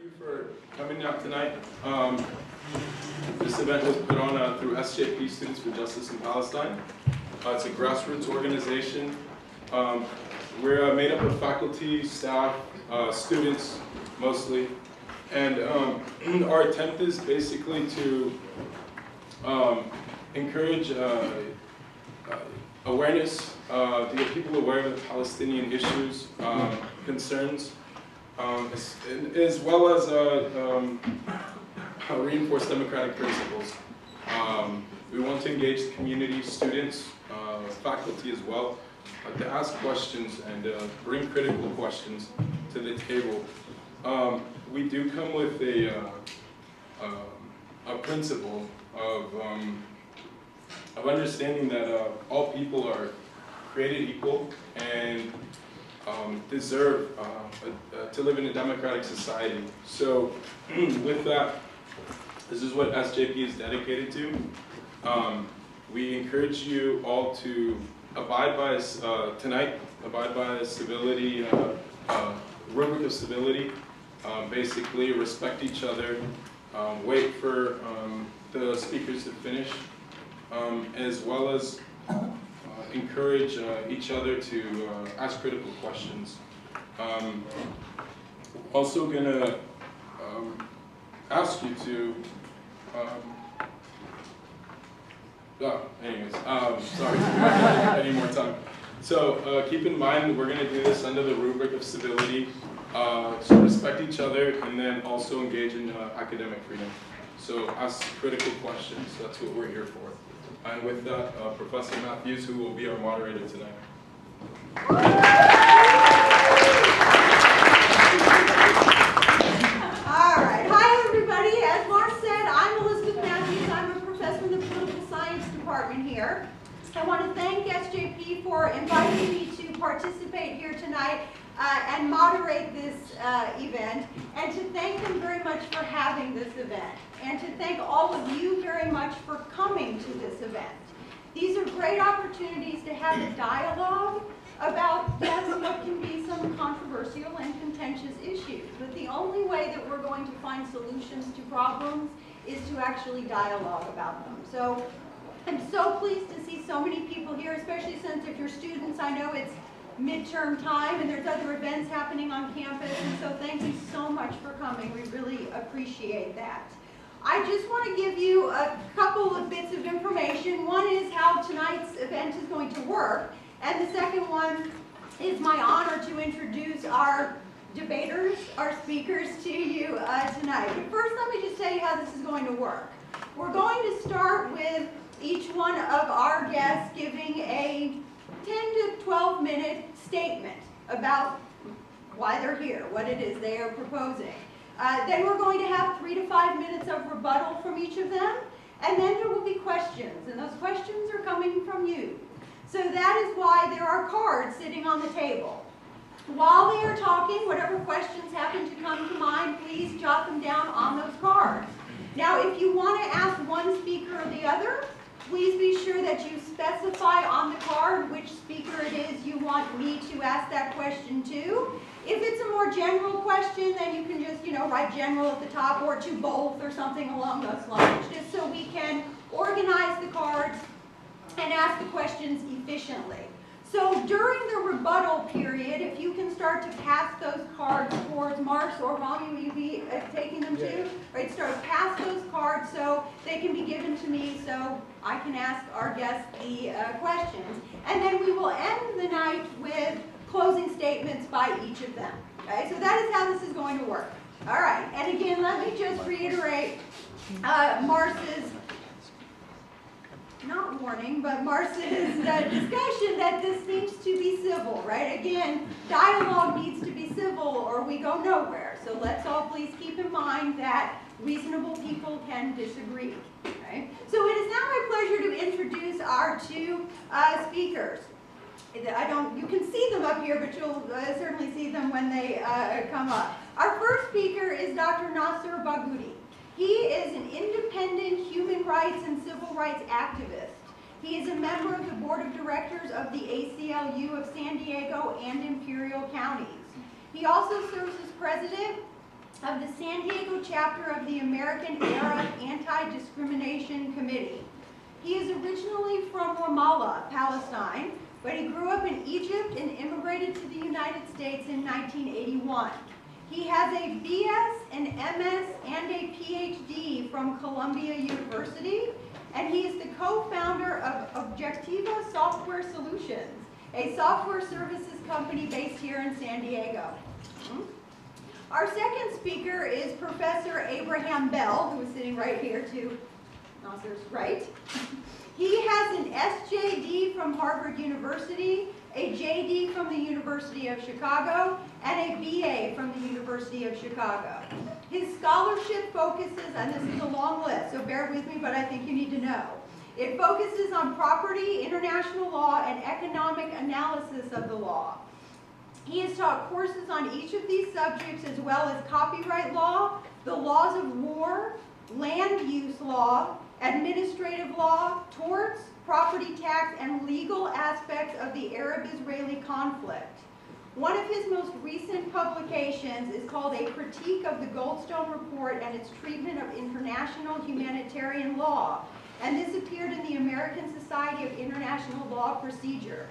you for coming out tonight. This event was put on through SJP Students for Justice in Palestine. It's a grassroots organization. We're made up of faculty, staff, students mostly, and our attempt is basically to encourage awareness, to get people aware of the Palestinian issues, concerns, as well as reinforce democratic principles. We want to engage the community, students, faculty as well, to ask questions and bring critical questions to the table. We do come with a principle of understanding that all people are created equal and deserve to live in a democratic society. So with that, this is what SJP is dedicated to. We encourage you all to abide by tonight, abide by a civility, rubric of civility, basically respect each other, wait for the speakers to finish, as well as encourage each other to ask critical questions. Also gonna ask you to, sorry, any more time. So keep in mind, we're gonna do this under the rubric of civility, so respect each other, and then also engage in academic freedom. So ask critical questions, that's what we're here for. And with that, Professor Matthews, who will be our moderator tonight. All right. Hi, everybody. As Mark said, I'm Elizabeth Matthews. I'm a professor in the political science department here. I want to thank SJP for inviting me to participate here tonight and moderate this event, and to thank them very much for having this event, and to thank all of you very much for coming to this event. These are great opportunities to have a dialogue about, yes, what can be some controversial and contentious issues, but the only way that we're going to find solutions to problems is to actually dialogue about them. So I'm so pleased to see so many people here, especially since if you're students, I know it's midterm time and there's other events happening on campus, and so thank you so much for coming. We really appreciate that. I just want to give you a couple of bits of information. One is how tonight's event is going to work, and the second one is my honor to introduce our debaters, our speakers to you tonight. But first, let me just tell you how this is going to work. We're going to start with each one of our guests giving a 10 to 12 minute statement about why they're here, what it is they are proposing. Then we're going to have 3 to 5 minutes of rebuttal from each of them, and then there will be questions, and those questions are coming from you. So that is why there are cards sitting on the table. While they are talking, whatever questions happen to come to mind, please jot them down on those cards. Now, if you want to ask one speaker or the other, please be sure that you specify on the card which speaker it is you want me to ask that question to. If it's a more general question, then you can just, write general at the top, or to both or something along those lines, just so we can organize the cards and ask the questions efficiently. So during the rebuttal period, if you can start to pass those cards towards Marks or Rami, will you be taking them too? Right, start to pass those cards so they can be given to me so I can ask our guests the questions. And then we will end the night with closing statements by each of them. Okay, so that is how this is going to work. All right, and again, let me just reiterate Mars's, not warning, but Mars's discussion that this needs to be civil, right? Again, dialogue needs to be civil or we go nowhere. So let's all please keep in mind that reasonable people can disagree, okay? So it is now my pleasure to introduce our two speakers. You can see them up here, but you'll certainly see them when they come up. Our first speaker is Dr. Nasser Barghouti. He is an independent human rights and civil rights activist. He is a member of the board of directors of the ACLU of San Diego and Imperial counties. He also serves as president of the San Diego chapter of the American Arab Anti-Discrimination Committee. He is originally from Ramallah, Palestine, but he grew up in Egypt and immigrated to the United States in 1981. He has a BS, an MS, and a PhD from Columbia University, and he is the co-founder of Objectiva Software Solutions, a software services company based here in San Diego. Our second speaker is Professor Abraham Bell, who is sitting right here to Nasser's right. He has an SJD from Harvard University, a JD from the University of Chicago, and a BA from the University of Chicago. His scholarship focuses, and this is a long list, so bear with me, but I think you need to know. It focuses on property, international law, and economic analysis of the law. He has taught courses on each of these subjects, as well as copyright law, the laws of war, land use law, administrative law, torts, property tax, and legal aspects of the Arab-Israeli conflict. One of his most recent publications is called A Critique of the Goldstone Report and its Treatment of International Humanitarian Law, and this appeared in the American Society of International Law Procedure.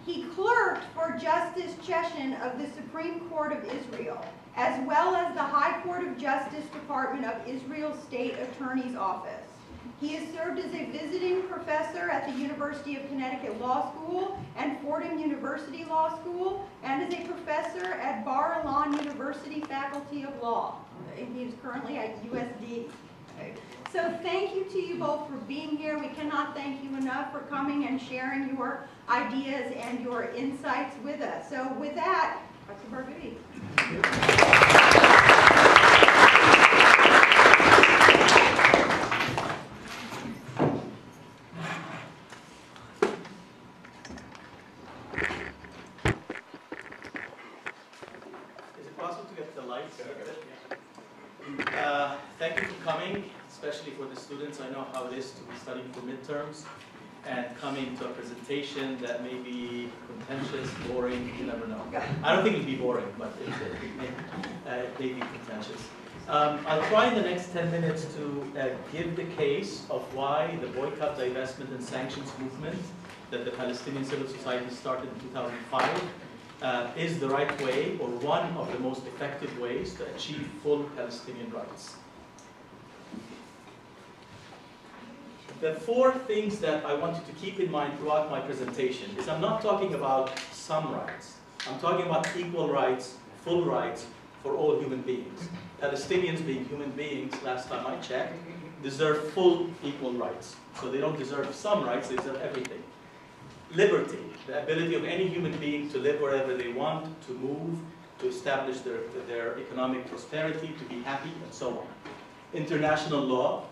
He clerked for Justice Cheshin of the Supreme Court of Israel, as well as the High Court of Justice Department of Israel's State Attorney's Office. He has served as a visiting professor at the University of Connecticut Law School and Fordham University Law School, and is a professor at Bar Ilan University Faculty of Law. He is currently at USD. Okay. So thank you to you both for being here. We cannot thank you enough for coming and sharing your ideas and your insights with us. So with that, Dr. Barghouti. Is it possible to get the lights? Thank you for coming, especially for the students. I know how it is to be studying for midterms and coming to a presentation that may be contentious, boring, you never know. I don't think it'll be boring, but it may be contentious. I'll try in the next 10 minutes to give the case of why the boycott, divestment, and sanctions movement that the Palestinian civil society started in 2005 is the right way, or one of the most effective ways to achieve full Palestinian rights. The four things that I want you to keep in mind throughout my presentation is I'm not talking about some rights. I'm talking about equal rights, full rights for all human beings. Palestinians, being human beings, last time I checked, deserve full equal rights. So they don't deserve some rights, they deserve everything. Liberty, the ability of any human being to live wherever they want, to move, to establish their economic prosperity, to be happy, and so on. International law,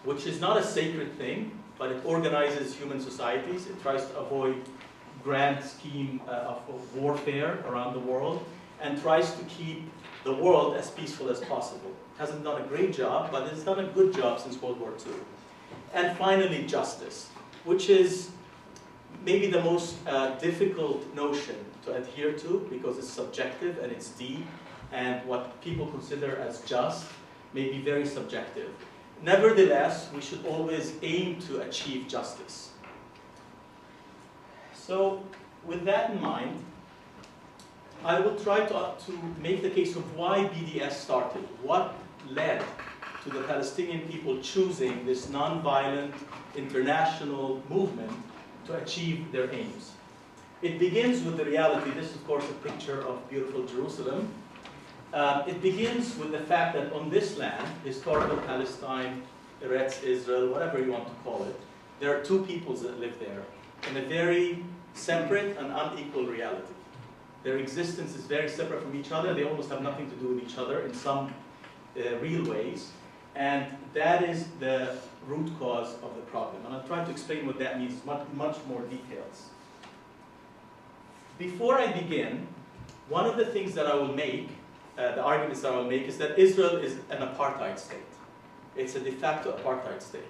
which is not a sacred thing, but it organizes human societies. It tries to avoid grand scheme of warfare around the world, and tries to keep the world as peaceful as possible. It hasn't done a great job, but it's done a good job since World War II. And finally, justice, which is maybe the most difficult notion to adhere to, because it's subjective and it's deep, and what people consider as just may be very subjective. Nevertheless, we should always aim to achieve justice. So, with that in mind, I will try to make the case of why BDS started. What led to the Palestinian people choosing this non-violent international movement to achieve their aims. It begins with the reality. This is, of course, a picture of beautiful Jerusalem. It begins with the fact that on this land, historical Palestine, Eretz Israel, whatever you want to call it, there are two peoples that live there in a very separate and unequal reality. Their existence is very separate from each other. They almost have nothing to do with each other in some real ways. And that is the root cause of the problem. And I'll try to explain what that means in much more details. Before I begin, one of the things that I will make, the arguments that I will make, is that Israel is an apartheid state. It's a de facto apartheid state.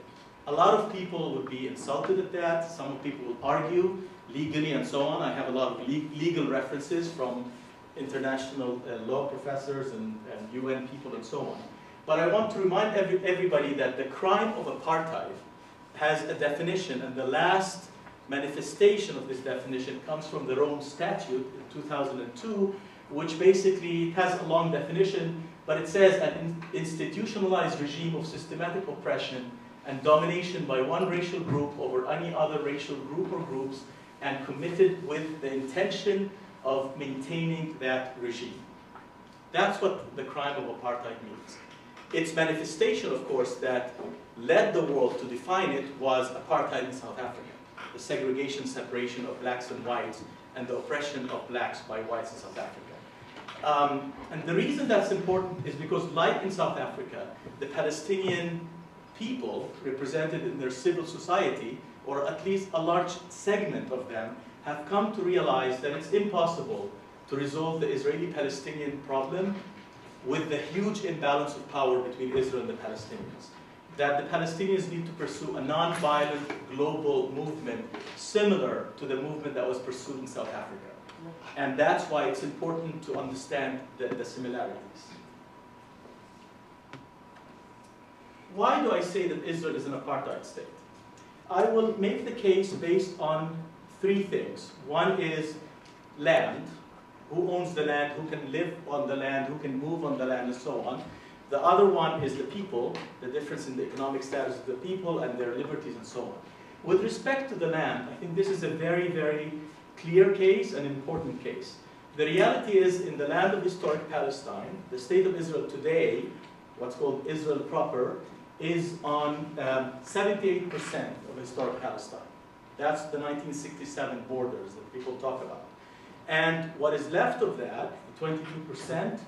A lot of people would be insulted at that. Some people will argue legally and so on. I have a lot of legal references from international law professors and UN people and so on. But I want to remind everybody that the crime of apartheid has a definition, and the last manifestation of this definition comes from the Rome Statute in 2002, which basically has a long definition, but it says an institutionalized regime of systematic oppression and domination by one racial group over any other racial group or groups, and committed with the intention of maintaining that regime. That's what the crime of apartheid means. Its manifestation, of course, that led the world to define it was apartheid in South Africa, the segregation, separation of blacks and whites, and the oppression of blacks by whites in South Africa. And the reason that's important is because, like in South Africa, the Palestinian people represented in their civil society, or at least a large segment of them, have come to realize that it's impossible to resolve the Israeli-Palestinian problem with the huge imbalance of power between Israel and the Palestinians. That the Palestinians need to pursue a non-violent global movement similar to the movement that was pursued in South Africa. And that's why it's important to understand the similarities. Why do I say that Israel is an apartheid state? I will make the case based on three things. One is land. Who owns the land, who can live on the land, who can move on the land, and so on. The other one is the people, the difference in the economic status of the people and their liberties and so on. With respect to the land, I think this is a very, very clear case, an important case. The reality is, in the land of historic Palestine, the state of Israel today, what's called Israel proper, is on 78% of historic Palestine. That's the 1967 borders that people talk about. And what is left of that, 22%,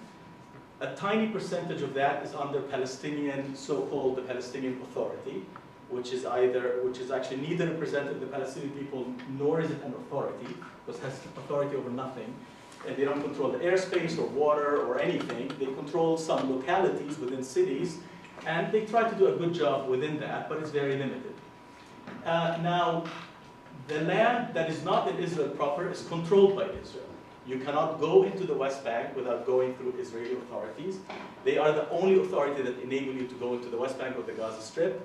a tiny percentage of that is under Palestinian, so-called the Palestinian Authority, which is actually neither represented the Palestinian people, nor is it an authority, because it has authority over nothing. And they don't control the airspace or water or anything. They control some localities within cities, and they try to do a good job within that, but it's very limited. Now, the land that is not in Israel proper is controlled by Israel. You cannot go into the West Bank without going through Israeli authorities. They are the only authority that enable you to go into the West Bank or the Gaza Strip.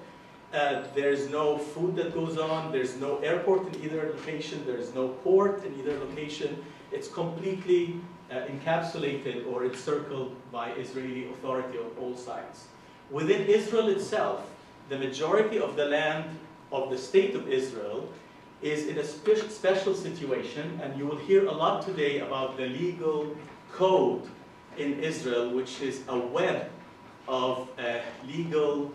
There's no food that goes on. There's no airport in either location. There's no port in either location. It's completely encapsulated or encircled by Israeli authority on all sides. Within Israel itself, the majority of the land of the state of Israel is in a special situation, and you will hear a lot today about the legal code in Israel, which is a web of legal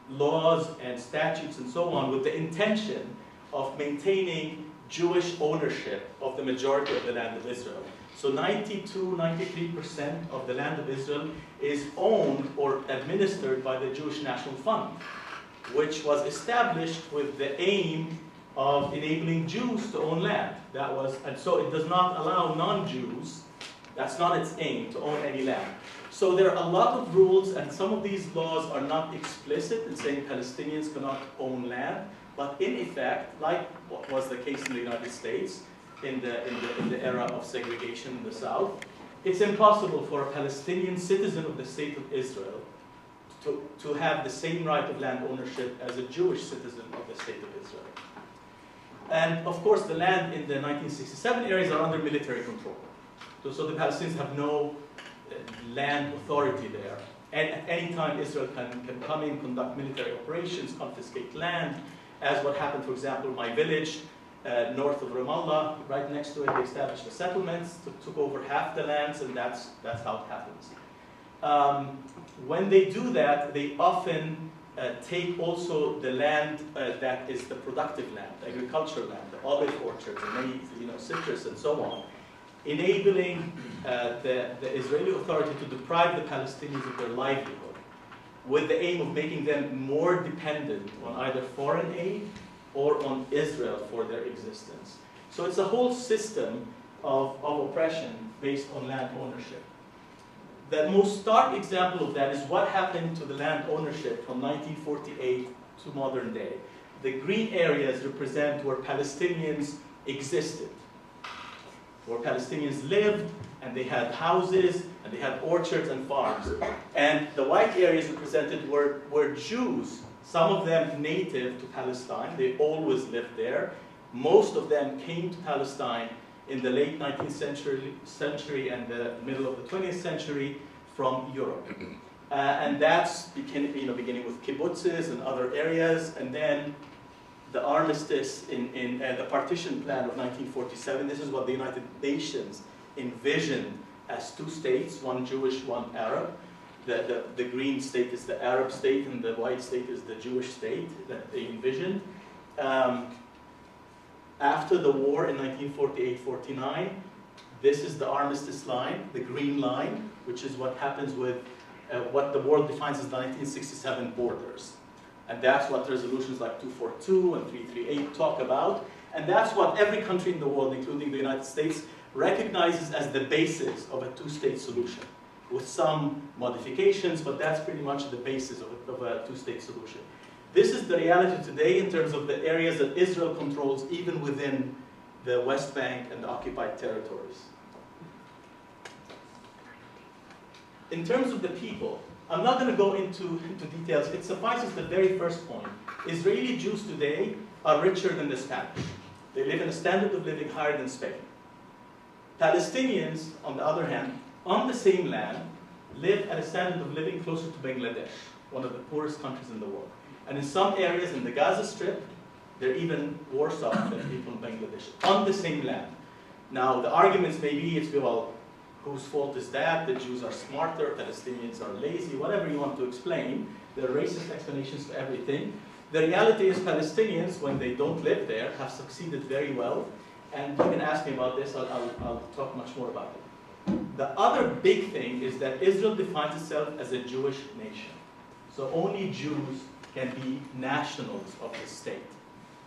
laws and statutes and so on, with the intention of maintaining Jewish ownership of the majority of the land of Israel. So 93% of the land of Israel is owned or administered by the Jewish National Fund, which was established with the aim of enabling Jews to own land. And so it does not allow non-Jews, that's not its aim, to own any land. So there are a lot of rules, and some of these laws are not explicit in saying Palestinians cannot own land, but in effect, like what was the case in the United States in the era of segregation in the South, it's impossible for a Palestinian citizen of the state of Israel to have the same right of land ownership as a Jewish citizen of the state of Israel. And of course, the land in the 1967 areas are under military control. So the Palestinians have no land authority there. And at any time, Israel can come in, conduct military operations, confiscate land, as what happened, for example, in my village, north of Ramallah, right next to it, they established the settlements, took over half the lands, and that's how it happens. When they do that, they often take also the land that is the productive land, the agricultural land, the olive orchards, and many, citrus and so on, enabling the Israeli authority to deprive the Palestinians of their livelihood, with the aim of making them more dependent on either foreign aid or on Israel for their existence. So it's a whole system of oppression based on land ownership. The most stark example of that is what happened to the land ownership from 1948 to modern day. The green areas represent where Palestinians existed. where Palestinians lived, and they had houses, and they had orchards and farms. And the white areas represented were Jews, some of them native to Palestine. They always lived there. Most of them came to Palestine in the late 19th century and the middle of the 20th century from Europe. And that's beginning with kibbutzes and other areas, and then the armistice in the partition plan of 1947. This is what the United Nations envisioned as two states, one Jewish, one Arab. The green state is the Arab state, and the white state is the Jewish state that they envisioned. After the war in 1948-49, this is the armistice line, the green line, which is what happens with what the world defines as the 1967 borders. And that's what resolutions like 242 and 338 talk about. And that's what every country in the world, including the United States, recognizes as the basis of a two-state solution, with some modifications, but that's pretty much the basis of a two-state solution. This is the reality today in terms of the areas that Israel controls, even within the West Bank and the occupied territories. In terms of the people, I'm not going to go into details. It suffices the very first point. Israeli Jews today are richer than the Spanish. They live in a standard of living higher than Spain. Palestinians, on the other hand, on the same land, live at a standard of living closer to Bangladesh, one of the poorest countries in the world. And in some areas in the Gaza Strip, they're even worse off than people in Bangladesh, on the same land. Now, the arguments may be, well, whose fault is that? The Jews are smarter, Palestinians are lazy, whatever you want to explain. There are racist explanations to everything. The reality is Palestinians, when they don't live there, have succeeded very well. And you can ask me about this, I'll talk much more about it. The other big thing is that Israel defines itself as a Jewish nation. So only Jews can be nationals of the state.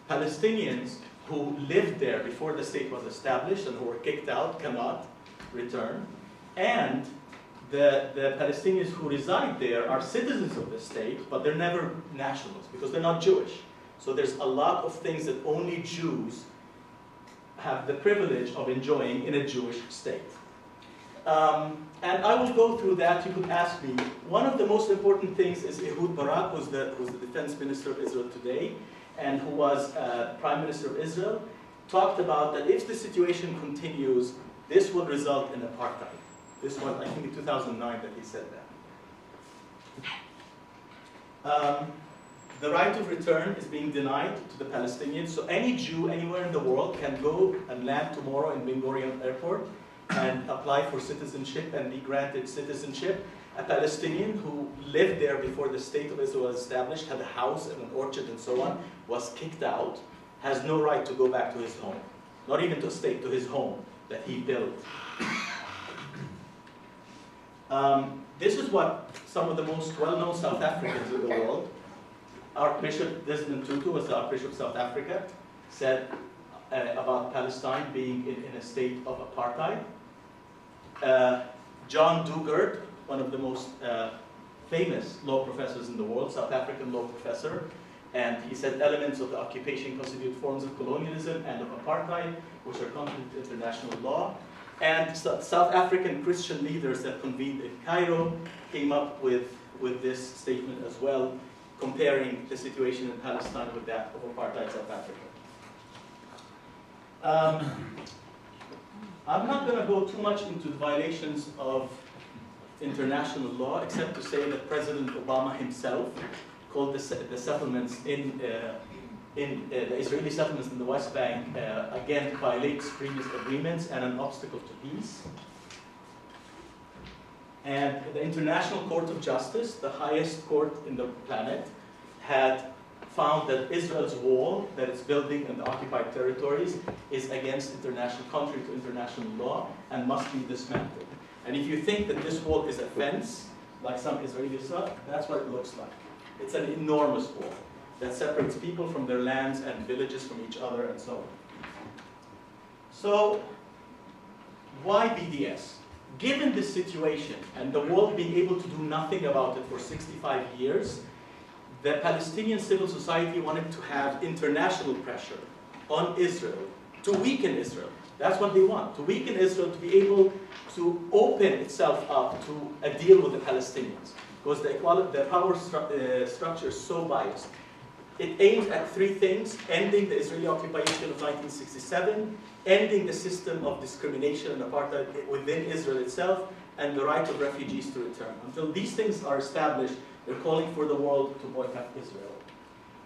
Palestinians who lived there before the state was established and who were kicked out cannot return. And the Palestinians who reside there are citizens of the state, but they're never nationals because they're not Jewish. So there's a lot of things that only Jews have the privilege of enjoying in a Jewish state. And I will go through that. You could ask me. One of the most important things is Ehud Barak, who's the defense minister of Israel today, and who was prime minister of Israel, talked about that if the situation continues, this will result in apartheid. This was, I think, in 2009 that he said that. The right of return is being denied to the Palestinians, so any Jew anywhere in the world can go and land tomorrow in Ben Gurion Airport and apply for citizenship and be granted citizenship. A Palestinian who lived there before the state of Israel was established, had a house and an orchard and so on, was kicked out, has no right to go back to his home. Not even to a state, to his home that he built. This is what some of the most well-known South Africans in the world, Archbishop Desmond Tutu was the Archbishop of South Africa, said about Palestine being in a state of apartheid. John Dugard, one of the most famous law professors in the world, South African law professor, and he said elements of the occupation constitute forms of colonialism and of apartheid, which are contrary to international law. And South African Christian leaders that convened in Cairo came up with this statement as well, comparing the situation in Palestine with that of apartheid South Africa. I'm not going to go too much into the violations of international law, except to say that President Obama himself called the settlements the Israeli settlements in the West Bank again violates previous agreements and an obstacle to peace. And the International Court of Justice, the highest court in the planet, had found that Israel's wall that it's building in the occupied territories is against contrary to international law and must be dismantled. And if you think that this wall is a fence, like some Israelis thought, that's what it looks like. It's an enormous wall that separates people from their lands and villages from each other and so on. So, why BDS? Given this situation and the world being able to do nothing about it for 65 years, the Palestinian civil society wanted to have international pressure on Israel to weaken Israel. That's what they want, to weaken Israel, to be able to open itself up to a deal with the Palestinians. Because the power structure is so biased. It aims at three things: ending the Israeli occupation of 1967, ending the system of discrimination and apartheid within Israel itself, and the right of refugees to return. Until these things are established, they're calling for the world to boycott Israel.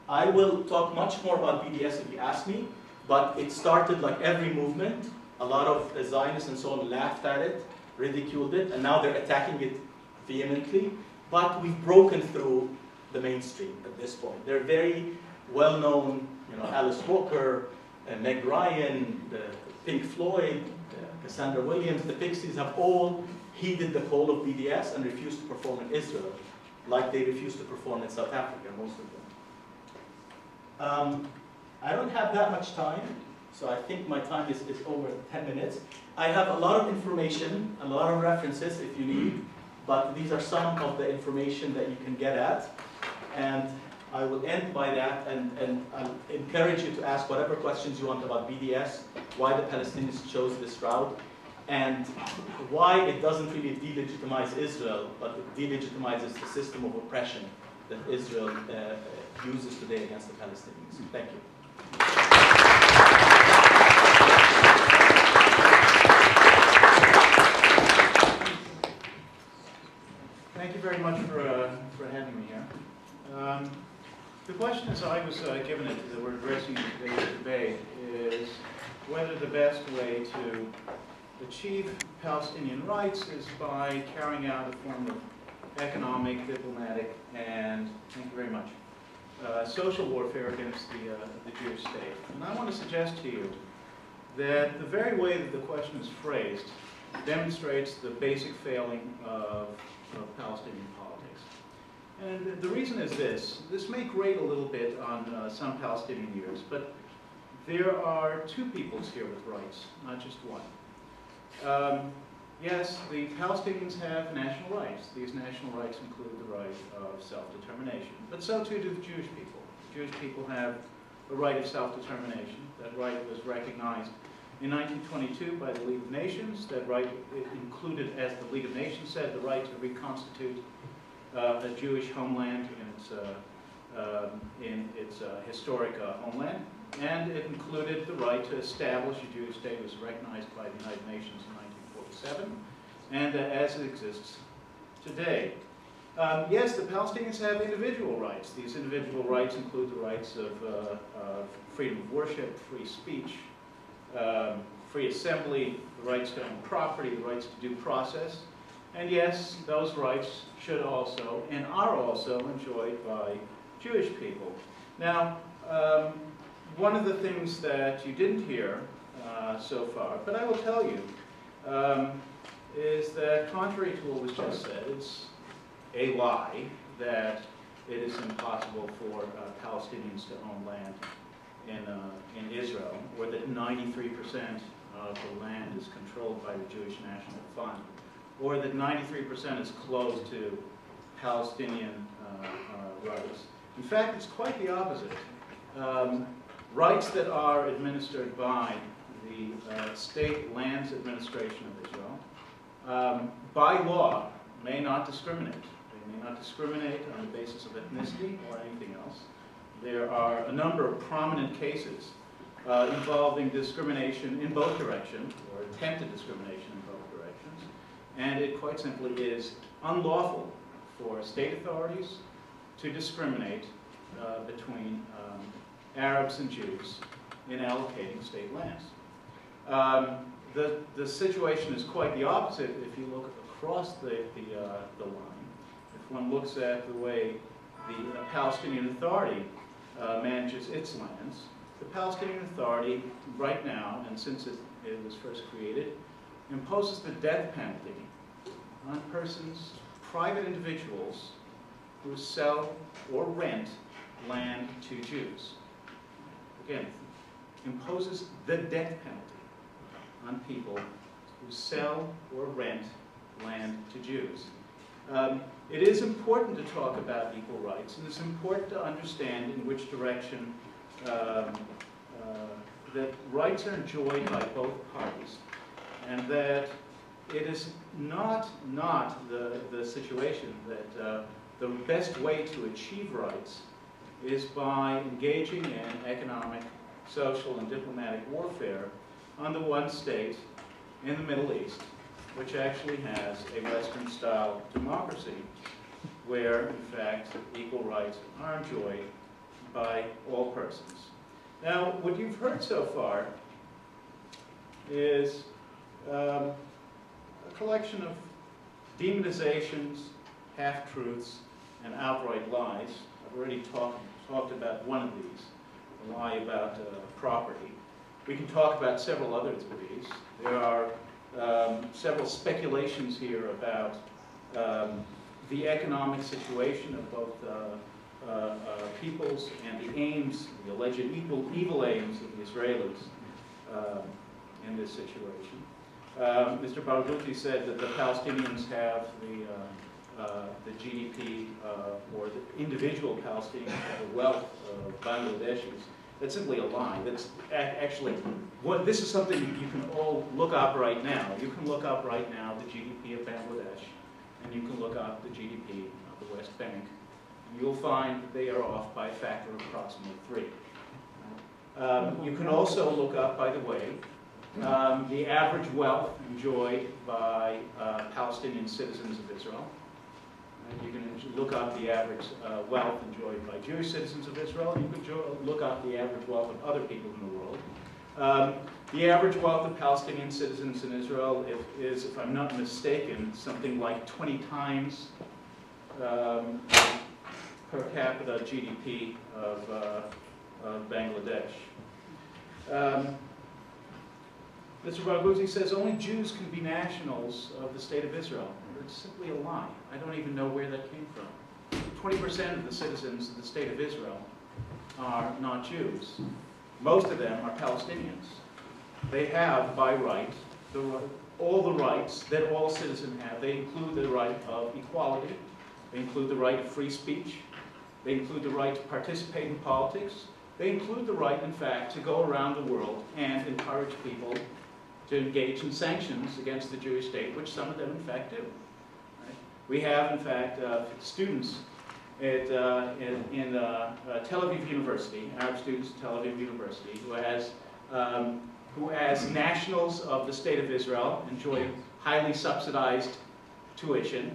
I will talk much more about BDS if you ask me, but it started like every movement. A lot of Zionists and so on laughed at it, ridiculed it, and now they're attacking it vehemently. But we've broken through the mainstream at this point. They're very well-known, Alice Walker, Meg Ryan, the Pink Floyd, Cassandra Williams, the Pixies have all heeded the call of BDS and refused to perform in Israel, like they refused to perform in South Africa, most of them. I don't have that much time, so I think my time is over 10 minutes. I have a lot of information, a lot of references if you need, but these are some of the information that you can get at. And I will end by that, and I'll encourage you to ask whatever questions you want about BDS, why the Palestinians chose this route, and why it doesn't really delegitimize Israel, but it delegitimizes the system of oppression that Israel uses today against the Palestinians. Thank you. Thank you very much for having me here. The question as I was given it, that we're addressing in today's debate, is whether the best way to achieve Palestinian rights is by carrying out a form of economic, diplomatic, and, thank you very much, social warfare against the Jewish state. And I want to suggest to you that the very way that the question is phrased demonstrates the basic failing of Palestinian politics. And the reason is this may grate a little bit on some Palestinian ears, but there are two peoples here with rights, not just one. Yes, the Palestinians have national rights. These national rights include the right of self-determination, but so too do the Jewish people. The Jewish people have a right of self-determination. That right was recognized in 1922 by the League of Nations. That right included, as the League of Nations said, the right to reconstitute a Jewish homeland in its historic homeland. And it included the right to establish a Jewish state. It was recognized by the United Nations in 1947, and as it exists today. Yes, the Palestinians have individual rights. These individual rights include the rights of freedom of worship, free speech, free assembly, the rights to own property, the rights to due process. And yes, those rights should also, and are also, enjoyed by Jewish people. Now, one of the things that you didn't hear so far, but I will tell you, is that contrary to what was just said, it's a lie that it is impossible for Palestinians to own land in Israel, or that 93% of the land is controlled by the Jewish National Fund, or that 93% is closed to Palestinian rights. In fact, it's quite the opposite. Rights that are administered by the State Lands Administration of Israel, by law, may not discriminate. They may not discriminate on the basis of ethnicity or anything else. There are a number of prominent cases involving discrimination in both directions, or attempted discrimination in both directions, and it quite simply is unlawful for state authorities to discriminate between Arabs and Jews in allocating state lands. The situation is quite the opposite if you look across the line. If one looks at the way the Palestinian Authority manages its lands, the Palestinian Authority right now, and since it was first created, imposes the death penalty on persons, private individuals, who sell or rent land to Jews. Again, imposes the death penalty on people who sell or rent land to Jews. It is important to talk about equal rights, and it's important to understand in which direction that rights are enjoyed by both parties, and that it is not the situation that the best way to achieve rights is by engaging in economic, social, and diplomatic warfare on the one state in the Middle East, which actually has a Western-style democracy, where, in fact, equal rights are enjoyed by all persons. Now, what you've heard so far is a collection of demonizations, half-truths, and outright lies. I've already talked about one of these, a lie about property. We can talk about several others of these. There are several speculations here about the economic situation of both peoples and the aims, the alleged evil aims of the Israelis in this situation. Mr. Barghouti said that the Palestinians have the GDP or the individual Palestinians have the wealth of Bangladeshis. That's simply a lie. That's actually, this is something you can all look up right now. You can look up right now the GDP of Bangladesh, and you can look up the GDP of the West Bank. And you'll find that they are off by a factor of approximately 3. You can also look up, by the way, the average wealth enjoyed by Palestinian citizens of Israel. You can look up the average wealth enjoyed by Jewish citizens of Israel, and you can look up the average wealth of other people in the world. The average wealth of Palestinian citizens in Israel is, if I'm not mistaken, something like 20 times per capita GDP of Bangladesh. Mr. Barghouti says only Jews can be nationals of the state of Israel. It's simply a lie. I don't even know where that came from. 20% of the citizens of the state of Israel are not Jews. Most of them are Palestinians. They have, by right, all the rights that all citizens have. They include the right of equality. They include the right of free speech. They include the right to participate in politics. They include the right, in fact, to go around the world and encourage people to engage in sanctions against the Jewish state, which some of them, in fact, do. Right? We have, in fact, students in Tel Aviv University, Arab students at Tel Aviv University, who as nationals of the state of Israel enjoy highly subsidized tuition,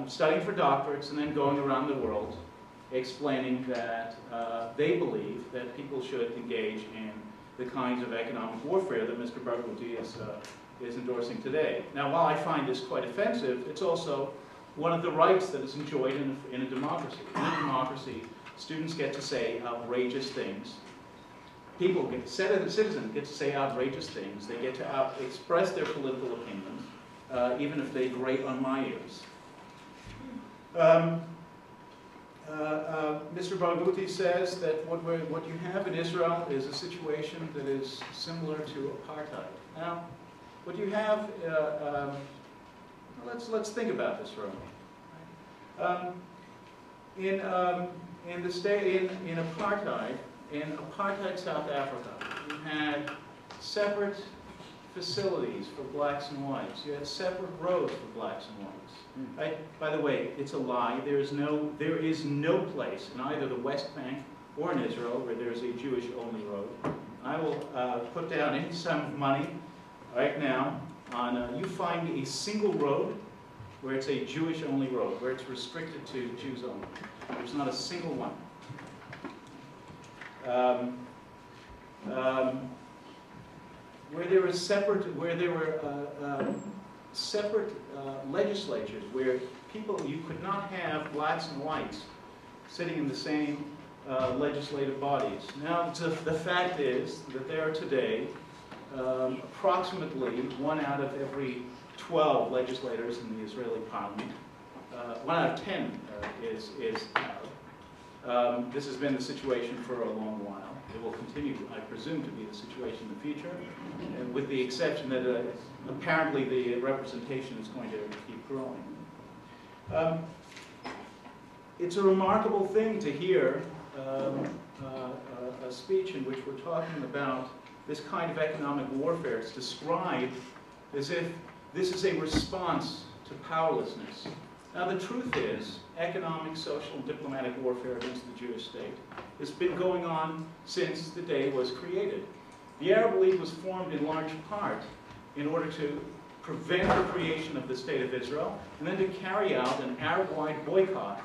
studying for doctorates, and then going around the world explaining that they believe that people should engage in the kinds of economic warfare that Mr. Barghouti is endorsing today. Now, while I find this quite offensive, it's also one of the rights that is enjoyed in a democracy. In a democracy, students get to say outrageous things. People, citizens get to say outrageous things. They get to express their political opinions, even if they grate on my ears. Mr. Barghouti says that what you have in Israel is a situation that is similar to apartheid. Now, what you have, let's think about this for a moment. In apartheid South Africa, you had separate facilities for blacks and whites. You had separate roads for blacks and whites. Right? By the way, it's a lie. There is no place in either the West Bank or in Israel where there is a Jewish-only road. I will put down any sum of money right now on you find a single road where it's a Jewish-only road, where it's restricted to Jews only. There's not a single one. Where there were separate legislatures, where you could not have blacks and whites sitting in the same legislative bodies. Now, the fact is that there are today approximately 1 out of every 12 legislators in the Israeli parliament. 1 out of 10 is Arab. This has been the situation for a long while. It will continue, I presume, to be the situation in the future, and with the exception that apparently the representation is going to keep growing. It's a remarkable thing to hear a speech in which we're talking about this kind of economic warfare. It's described as if this is a response to powerlessness. Now the truth is, economic, social, and diplomatic warfare against the Jewish state has been going on since the day it was created. The Arab League was formed in large part in order to prevent the creation of the State of Israel, and then to carry out an Arab-wide boycott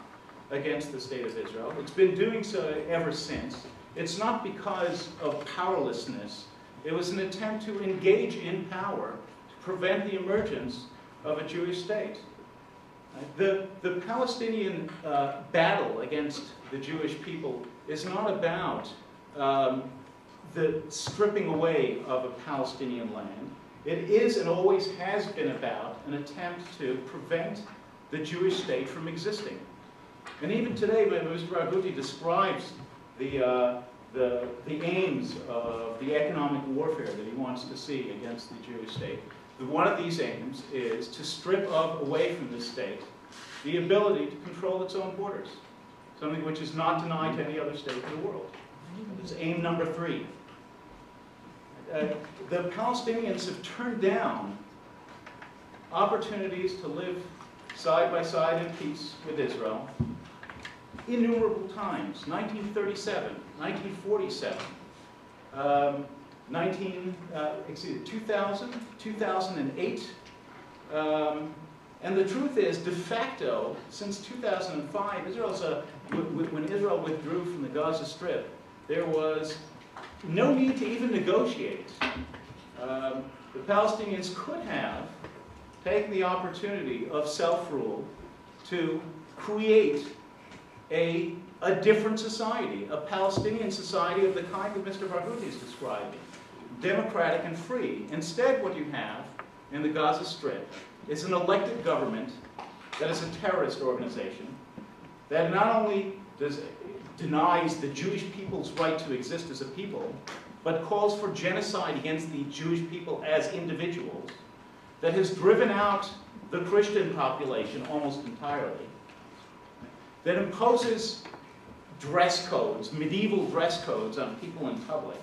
against the State of Israel. It's been doing so ever since. It's not because of powerlessness. It was an attempt to engage in power to prevent the emergence of a Jewish state. The Palestinian battle against the Jewish people is not about the stripping away of a Palestinian land. It is and always has been about an attempt to prevent the Jewish state from existing. And even today, when Mr. Barghouti describes the aims of the economic warfare that he wants to see against the Jewish state, one of these aims is to strip away from this state the ability to control its own borders, something which is not denied to any other state in the world. This is aim number 3. The Palestinians have turned down opportunities to live side by side in peace with Israel innumerable times. 1937, 1947, 2000, 2008. And the truth is, de facto, since 2005, when Israel withdrew from the Gaza Strip, there was no need to even negotiate. The Palestinians could have taken the opportunity of self-rule to create a different society, a Palestinian society of the kind that Mr. Barghouti is describing, democratic and free. Instead, what you have in the Gaza Strip is an elected government that is a terrorist organization that not only denies the Jewish people's right to exist as a people, but calls for genocide against the Jewish people as individuals, that has driven out the Christian population almost entirely, that imposes dress codes, medieval dress codes on people in public,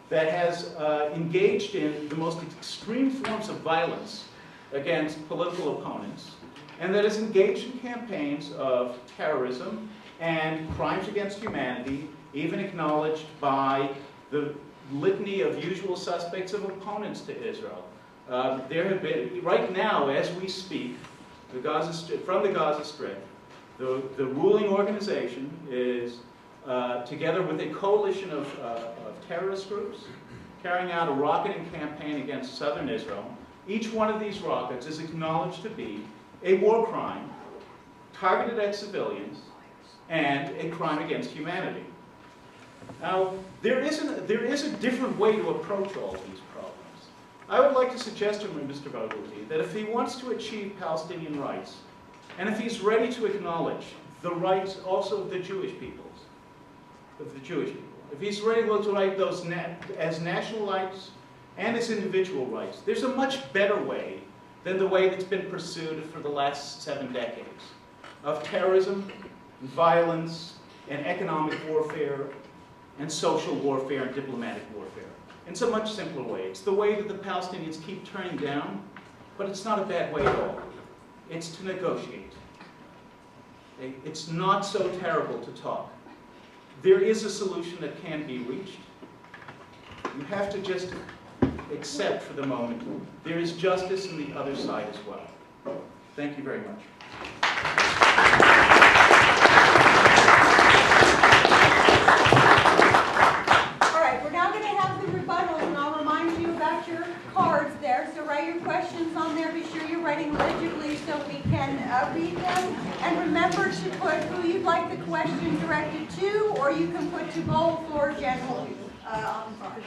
that has engaged in the most extreme forms of violence against political opponents, and that has engaged in campaigns of terrorism and crimes against humanity, even acknowledged by the litany of usual suspects of opponents to Israel. There have been, right now, as we speak, from the Gaza Strip, the ruling organization is, together with a coalition of terrorist groups, carrying out a rocketing campaign against southern Israel. Each one of these rockets is acknowledged to be a war crime targeted at civilians and a crime against humanity. Now, there is a different way to approach all of these problems. I would like to suggest to Mr. Barghouti that if he wants to achieve Palestinian rights, and if he's ready to acknowledge the rights also of the Jewish peoples, if he's ready to write those as national rights and as individual rights, there's a much better way than the way that's been pursued for the last 7 decades of terrorism, violence, and economic warfare, and social warfare and diplomatic warfare. It's a much simpler way. It's the way that the Palestinians keep turning down, but it's not a bad way at all. It's to negotiate. It's not so terrible to talk. There is a solution that can be reached. You have to just accept for the moment there is justice on the other side as well. Thank you very much. All right, we're now going to have the rebuttals, and I'll remind you about your cards there. So write your questions on there. Be sure you're writing legibly so we can read them. And remember to put who you'd like the question directed to, or you can put to both or general on the front.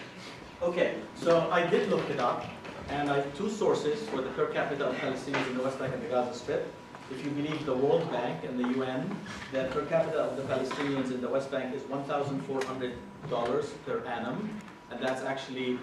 Okay, so I did look it up, and I have 2 sources for the per capita of Palestinians in the West Bank and the Gaza Strip. If you believe the World Bank and the UN, the per capita of the Palestinians in the West Bank is $1,400 per annum, and that's actually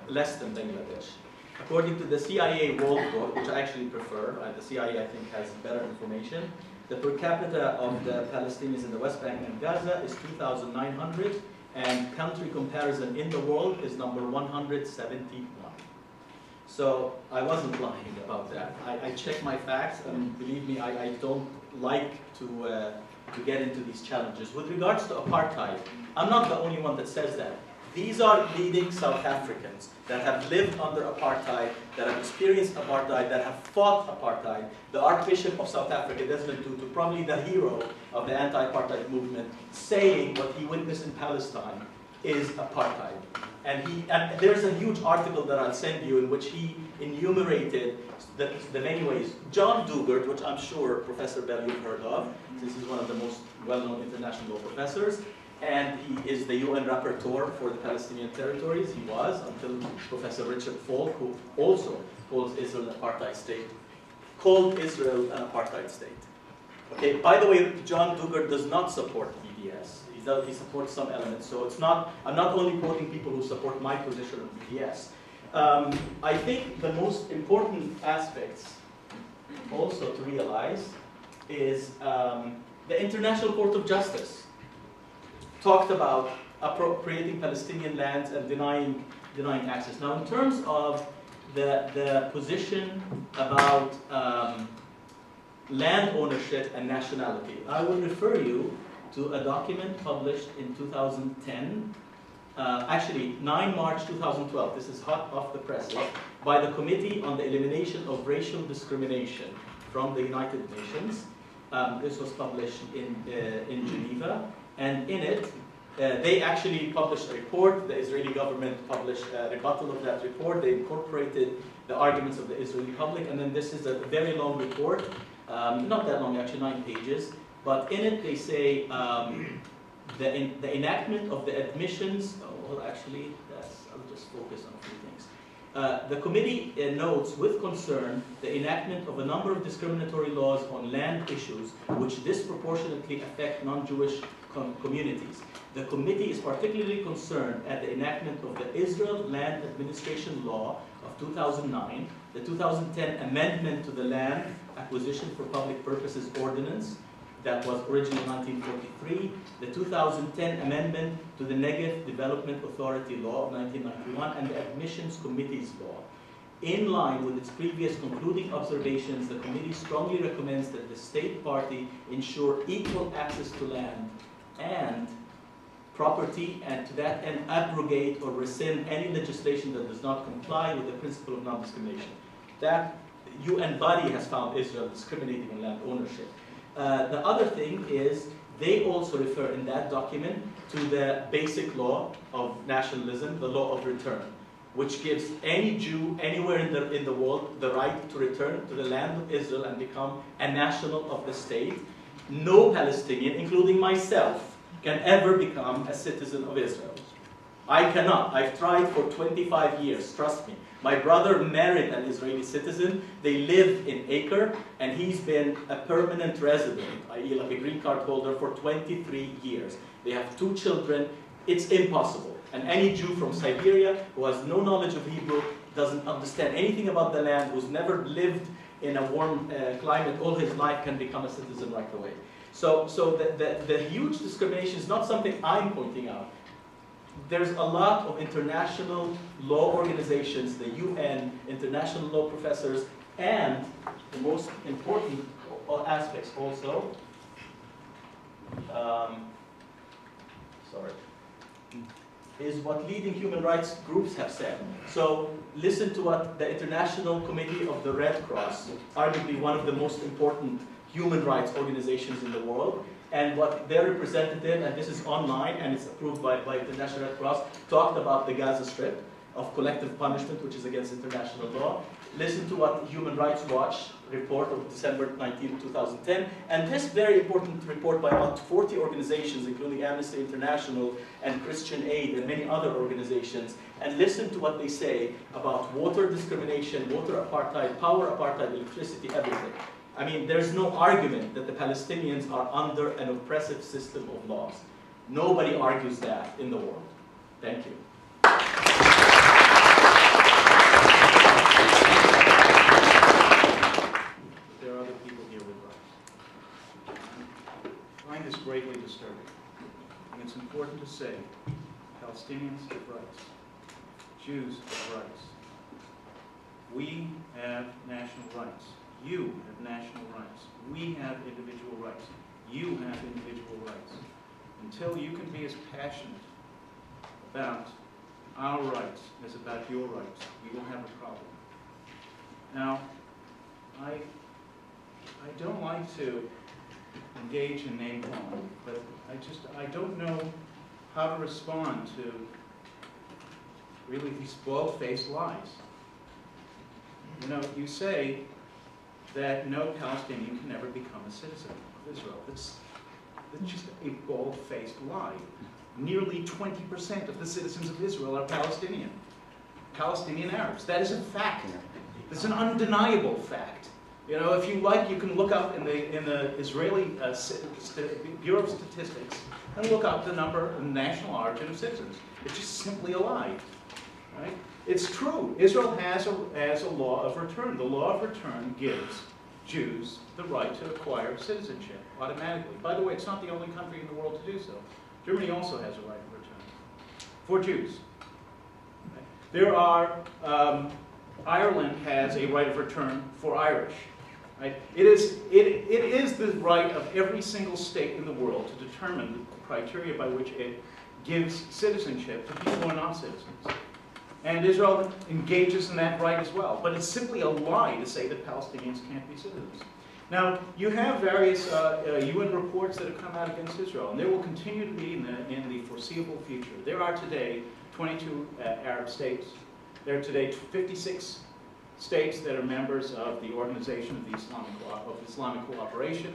less than Bangladesh. According to the CIA World Book, which I actually prefer, the CIA I think has better information, The per capita of the Palestinians in the West Bank and Gaza is 2,900, and country comparison in the world is number 171. So I wasn't lying about that. I checked my facts, and believe me, I don't like to get into these challenges. With regards to apartheid, I'm not the only one that says that. These are leading South Africans that have lived under apartheid, that have experienced apartheid, that have fought apartheid. The Archbishop of South Africa, Desmond Tutu, probably the hero of the anti-apartheid movement, saying what he witnessed in Palestine is apartheid. And there's a huge article that I'll send you in which he enumerated the many ways. John Dugard, which I'm sure Professor Bell you've heard of, since he's one of the most well-known international law professors, and he is the UN rapporteur for the Palestinian territories. He was, until Professor Richard Falk, who also calls Israel an apartheid state, called Israel an apartheid state. Okay, by the way, John Dugard does not support BDS. He supports some elements, so it's not, I'm not only quoting people who support my position on BDS. I think the most important aspects also to realize is the International Court of Justice talked about appropriating Palestinian lands and denying access. Now, in terms of the position about land ownership and nationality, I will refer you to a document published in 2010, actually 9 March 2012, this is hot off the presses, by the Committee on the Elimination of Racial Discrimination from the United Nations. This was published in Geneva, and in it, they actually published a report. The Israeli government published a rebuttal of that report. They incorporated the arguments of the Israeli public, and then this is a very long report, not that long, actually 9 pages, but in it they say the enactment of the admissions, well actually, I'll just focus on a few things. The committee notes with concern the enactment of a number of discriminatory laws on land issues which disproportionately affect non-Jewish communities. The committee is particularly concerned at the enactment of the Israel Land Administration Law of 2009, the 2010 amendment to the Land Acquisition for Public Purposes Ordinance that was originally 1943, the 2010 amendment to the Negev Development Authority Law of 1991, and the Admissions Committee's Law. In line with its previous concluding observations, the committee strongly recommends that the state party ensure equal access to land and property, and to that end abrogate or rescind any legislation that does not comply with the principle of non-discrimination. That UN body has found Israel discriminating in land ownership. The other thing is they also refer in that document to the basic law of nationalism, the law of return, which gives any Jew anywhere in the world the right to return to the land of Israel and become a national of the state. No Palestinian, including myself, can ever become a citizen of Israel. I cannot. I've tried for 25 years, trust me. My brother married an Israeli citizen. They live in Acre, and he's been a permanent resident, i.e. like a green card holder, for 23 years. They have 2 children. It's impossible. And any Jew from Siberia who has no knowledge of Hebrew, doesn't understand anything about the land, who's never lived in a warm climate all his life, can become a citizen right away. So the huge discrimination is not something I'm pointing out. There's a lot of international law organizations, the UN, international law professors, and the most important aspects also, is what leading human rights groups have said. So listen to what the International Committee of the Red Cross, arguably one of the most important human rights organizations in the world, and what their representative, and this is online and it's approved by International Red Cross, talked about the Gaza Strip of collective punishment, which is against international law. Listen to what Human Rights Watch report of December 19, 2010, and this very important report by about 40 organizations, including Amnesty International and Christian Aid and many other organizations, and listen to what they say about water discrimination, water apartheid, power apartheid, electricity, everything. I mean, there's no argument that the Palestinians are under an oppressive system of laws. Nobody argues that in the world. Thank you. There are other people here with rights. Palestinians have rights. Jews have rights. We have national rights. You have national rights. We have individual rights. You have individual rights. Until you can be as passionate about our rights as about your rights, we will have a problem. Now, I don't like to engage in name calling, but I don't know how to respond to really these bald-faced lies. You know, you say that no Palestinian can ever become a citizen of Israel. That's just a bald-faced lie. Nearly 20% of the citizens of Israel are Palestinian. Palestinian Arabs. That is a fact. It's an undeniable fact. You know, if you like, you can look up in the Israeli Bureau of Statistics and look up the number and national origin of citizens. It's just simply a lie. Right? It's true. Israel has a law of return. The law of return gives Jews the right to acquire citizenship automatically. By the way, it's not the only country in the world to do so. Germany also has a right of return for Jews. Right? There are, Ireland has a right of return for Irish. Right? It is the right of every single state in the world to determine the criteria by which it gives citizenship to people who are not citizens. And Israel engages in that right as well. But it's simply a lie to say that Palestinians can't be citizens. Now, you have various UN reports that have come out against Israel, and there will continue to be in the foreseeable future. There are today 22 Arab states. There are today 56 states that are members of the Organization of Islamic Cooperation.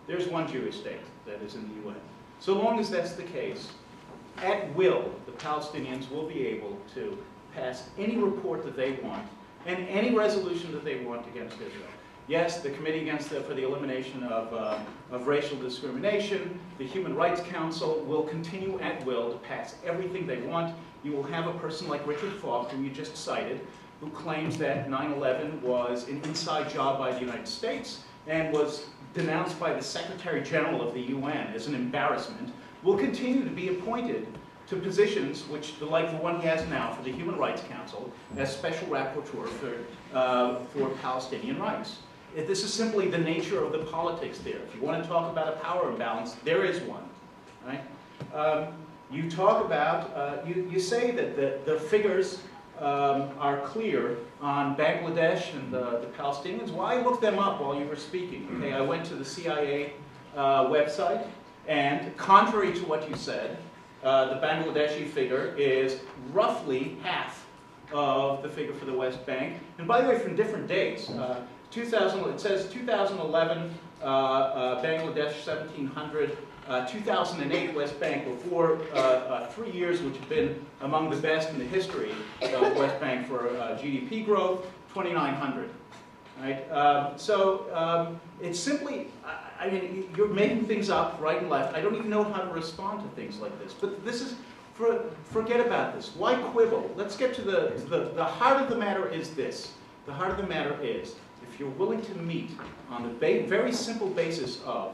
There's one Jewish state that is in the UN. So long as that's the case, at will, the Palestinians will be able to pass any report that they want and any resolution that they want against Israel. Yes, the Committee for the Elimination of Racial Discrimination, the Human Rights Council will continue at will to pass everything they want. You will have a person like Richard Falk, who you just cited, who claims that 9/11 was an inside job by the United States and was denounced by the Secretary General of the UN as an embarrassment, will continue to be appointed to positions like the one he has now for the Human Rights Council as Special Rapporteur for Palestinian rights. This is simply the nature of the politics there. If you want to talk about a power imbalance, there is one. Right? You talk about, you say that the figures are clear on Bangladesh and the Palestinians. Well, I looked them up while you were speaking. Okay, I went to the CIA website, and contrary to what you said, the Bangladeshi figure is roughly half of the figure for the West Bank. And by the way, from different dates. It says 2011, Bangladesh 1,700, 2008 West Bank, before 3 years which have been among the best in the history of West Bank for GDP growth, 2,900. Right? It's simply, I mean, you're making things up right and left. I don't even know how to respond to things like this. But this is, forget about this. Why quibble? Let's get to the heart of the matter is this. The heart of the matter is, if you're willing to meet on the very simple basis of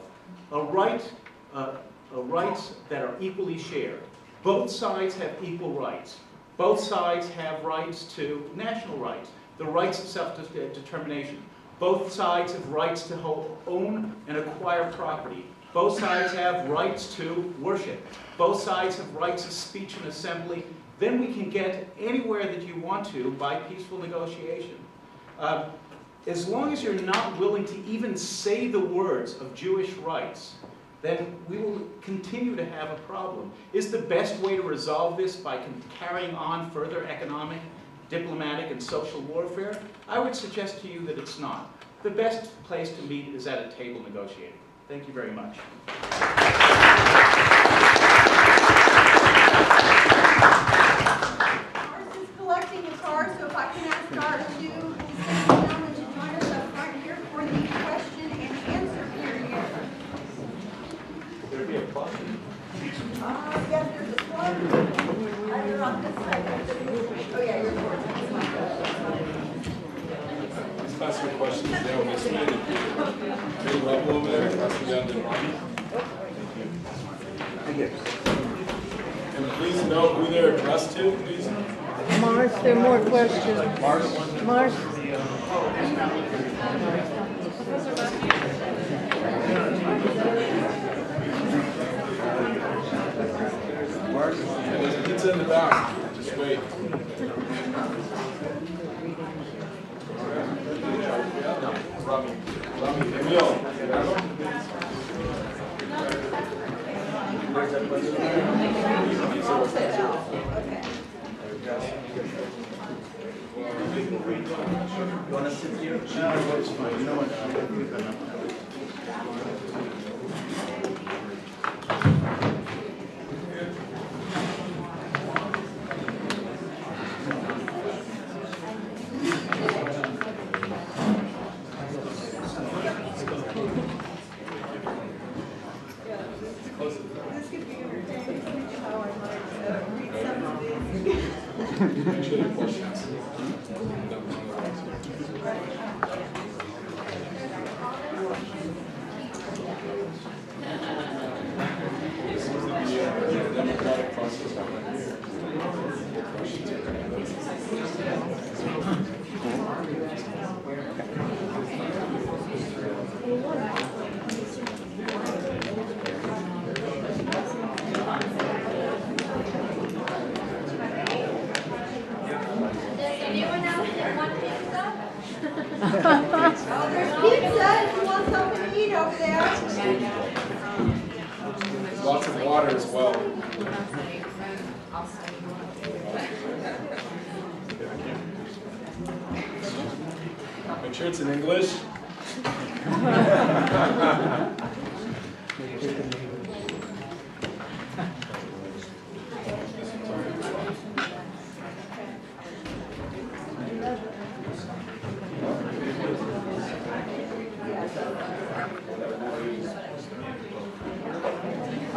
rights that are equally shared, both sides have equal rights. Both sides have rights to national rights, the rights of self-determination. Both sides have rights to own and acquire property. Both sides have rights to worship. Both sides have rights of speech and assembly. Then we can get anywhere that you want to by peaceful negotiation. As long as you're not willing to even say the words of Jewish rights, then we will continue to have a problem. Is the best way to resolve this by carrying on further economic, diplomatic, and social warfare? I would suggest to you that it's not. The best place to meet is at a table negotiating. Thank you very much. Ours is collecting his car, so if I can ask our two gentlemen to join us up front here for the question and answer period. There be a question? Yes, there's a one. You're on this side. Oh, yeah, you're forward. Let's pass your questions down this way. Middle level over there, passing down the line. Thank you. And please know who they're addressed to, please. Mars, there are more questions. Mars. And there's pizza in the back. Just wait. Rami, Emil. You want to sit here? No, it's fine. You know what? This could be entertaining, how I might read some of these. Make sure your questions. This is the democratic process right here. Oh, there's pizza if you want something to eat over there. There's lots of water as well. Make sure it's in English.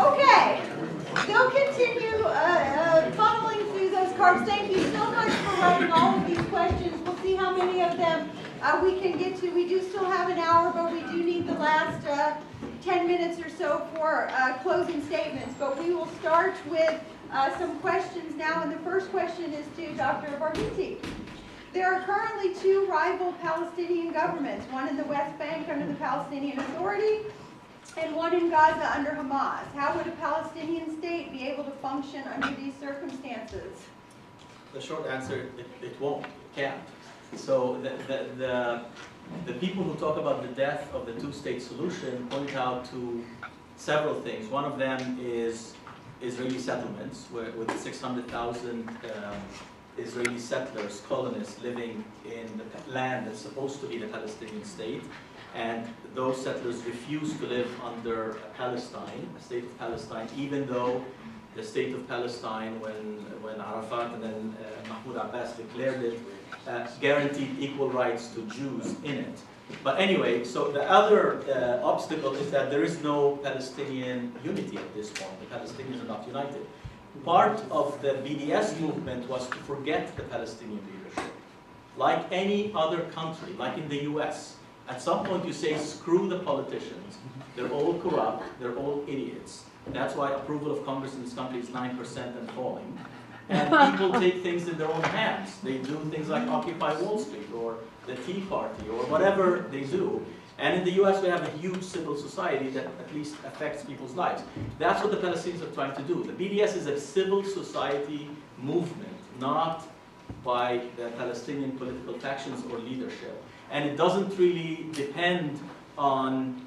Okay, they'll continue funneling through those cards. Thank you so much for writing all of these questions. We'll see how many of them we can get to. We do still have an hour, but we do need the last 10 minutes or so for closing statements. But we will start with some questions now, and the first question is to Dr. Barghouti. There are currently two rival Palestinian governments, one in the West Bank under the Palestinian Authority, and one in Gaza under Hamas. How would a Palestinian state be able to function under these circumstances? The short answer, it won't, it can't. So the people who talk about the death of the two-state solution point out to several things. One of them is Israeli settlements, with 600,000 Israeli settlers, colonists living in the land that's supposed to be the Palestinian state. And those settlers refuse to live under Palestine, a state of Palestine, even though the state of Palestine, when Arafat and then Mahmoud Abbas declared it, guaranteed equal rights to Jews in it. But anyway, so the other obstacle is that there is no Palestinian unity at this point. The Palestinians are not united. Part of the BDS movement was to forget the Palestinian leadership. Like any other country, like in the US, at some point you say, screw the politicians. They're all corrupt, they're all idiots. That's why approval of Congress in this country is 9% and falling. And people take things in their own hands. They do things like Occupy Wall Street or the Tea Party or whatever they do. And in the US we have a huge civil society that at least affects people's lives. That's what the Palestinians are trying to do. The BDS is a civil society movement, not by the Palestinian political factions or leadership. And it doesn't really depend on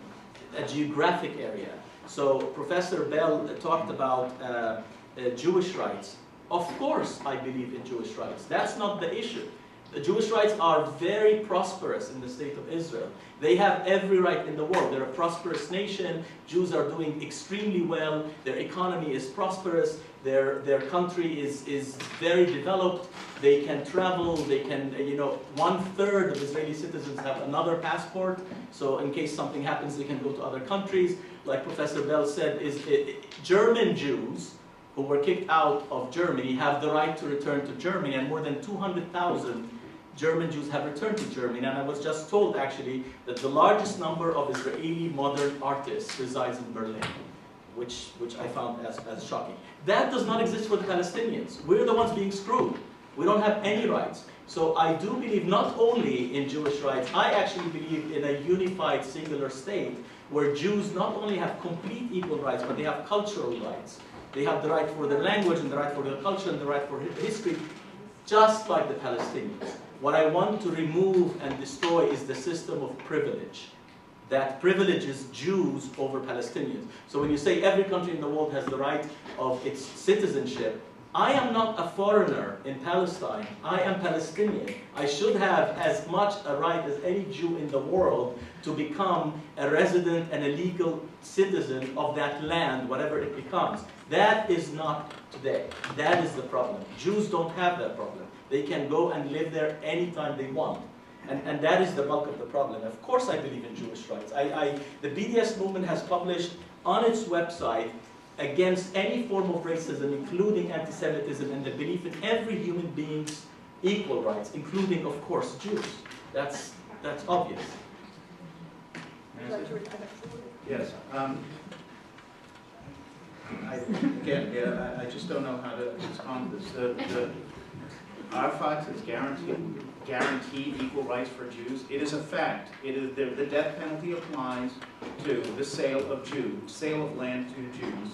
a geographic area. So Professor Bell talked about Jewish rights. Of course I believe in Jewish rights. That's not the issue. The Jewish rights are very prosperous in the state of Israel. They have every right in the world. They're a prosperous nation. Jews are doing extremely well. Their economy is prosperous. Their country is very developed. They can travel. They can, 1/3 of Israeli citizens have another passport. So in case something happens, they can go to other countries. Like Professor Bell said, German Jews who were kicked out of Germany have the right to return to Germany, and more than 200,000 German Jews have returned to Germany. And I was just told, actually, that the largest number of Israeli modern artists resides in Berlin, which I found as shocking. That does not exist for the Palestinians. We're the ones being screwed. We don't have any rights. So I do believe not only in Jewish rights, I actually believe in a unified singular state where Jews not only have complete equal rights, but they have cultural rights. They have the right for their language and the right for their culture and the right for history, just like the Palestinians. What I want to remove and destroy is the system of privilege that privileges Jews over Palestinians. So when you say every country in the world has the right of its citizenship, I am not a foreigner in Palestine. I am Palestinian. I should have as much a right as any Jew in the world to become a resident and a legal citizen of that land, whatever it becomes. That is not today. That is the problem. Jews don't have that problem. They can go and live there anytime they want. And that is the bulk of the problem. Of course I believe in Jewish rights. The BDS movement has published on its website against any form of racism, including anti-Semitism, and the belief in every human being's equal rights, including, of course, Jews. That's obvious. Yes. I just don't know how to respond to this. Arafat has guaranteed equal rights for Jews. It is a fact. It is the death penalty applies to the sale of land to Jews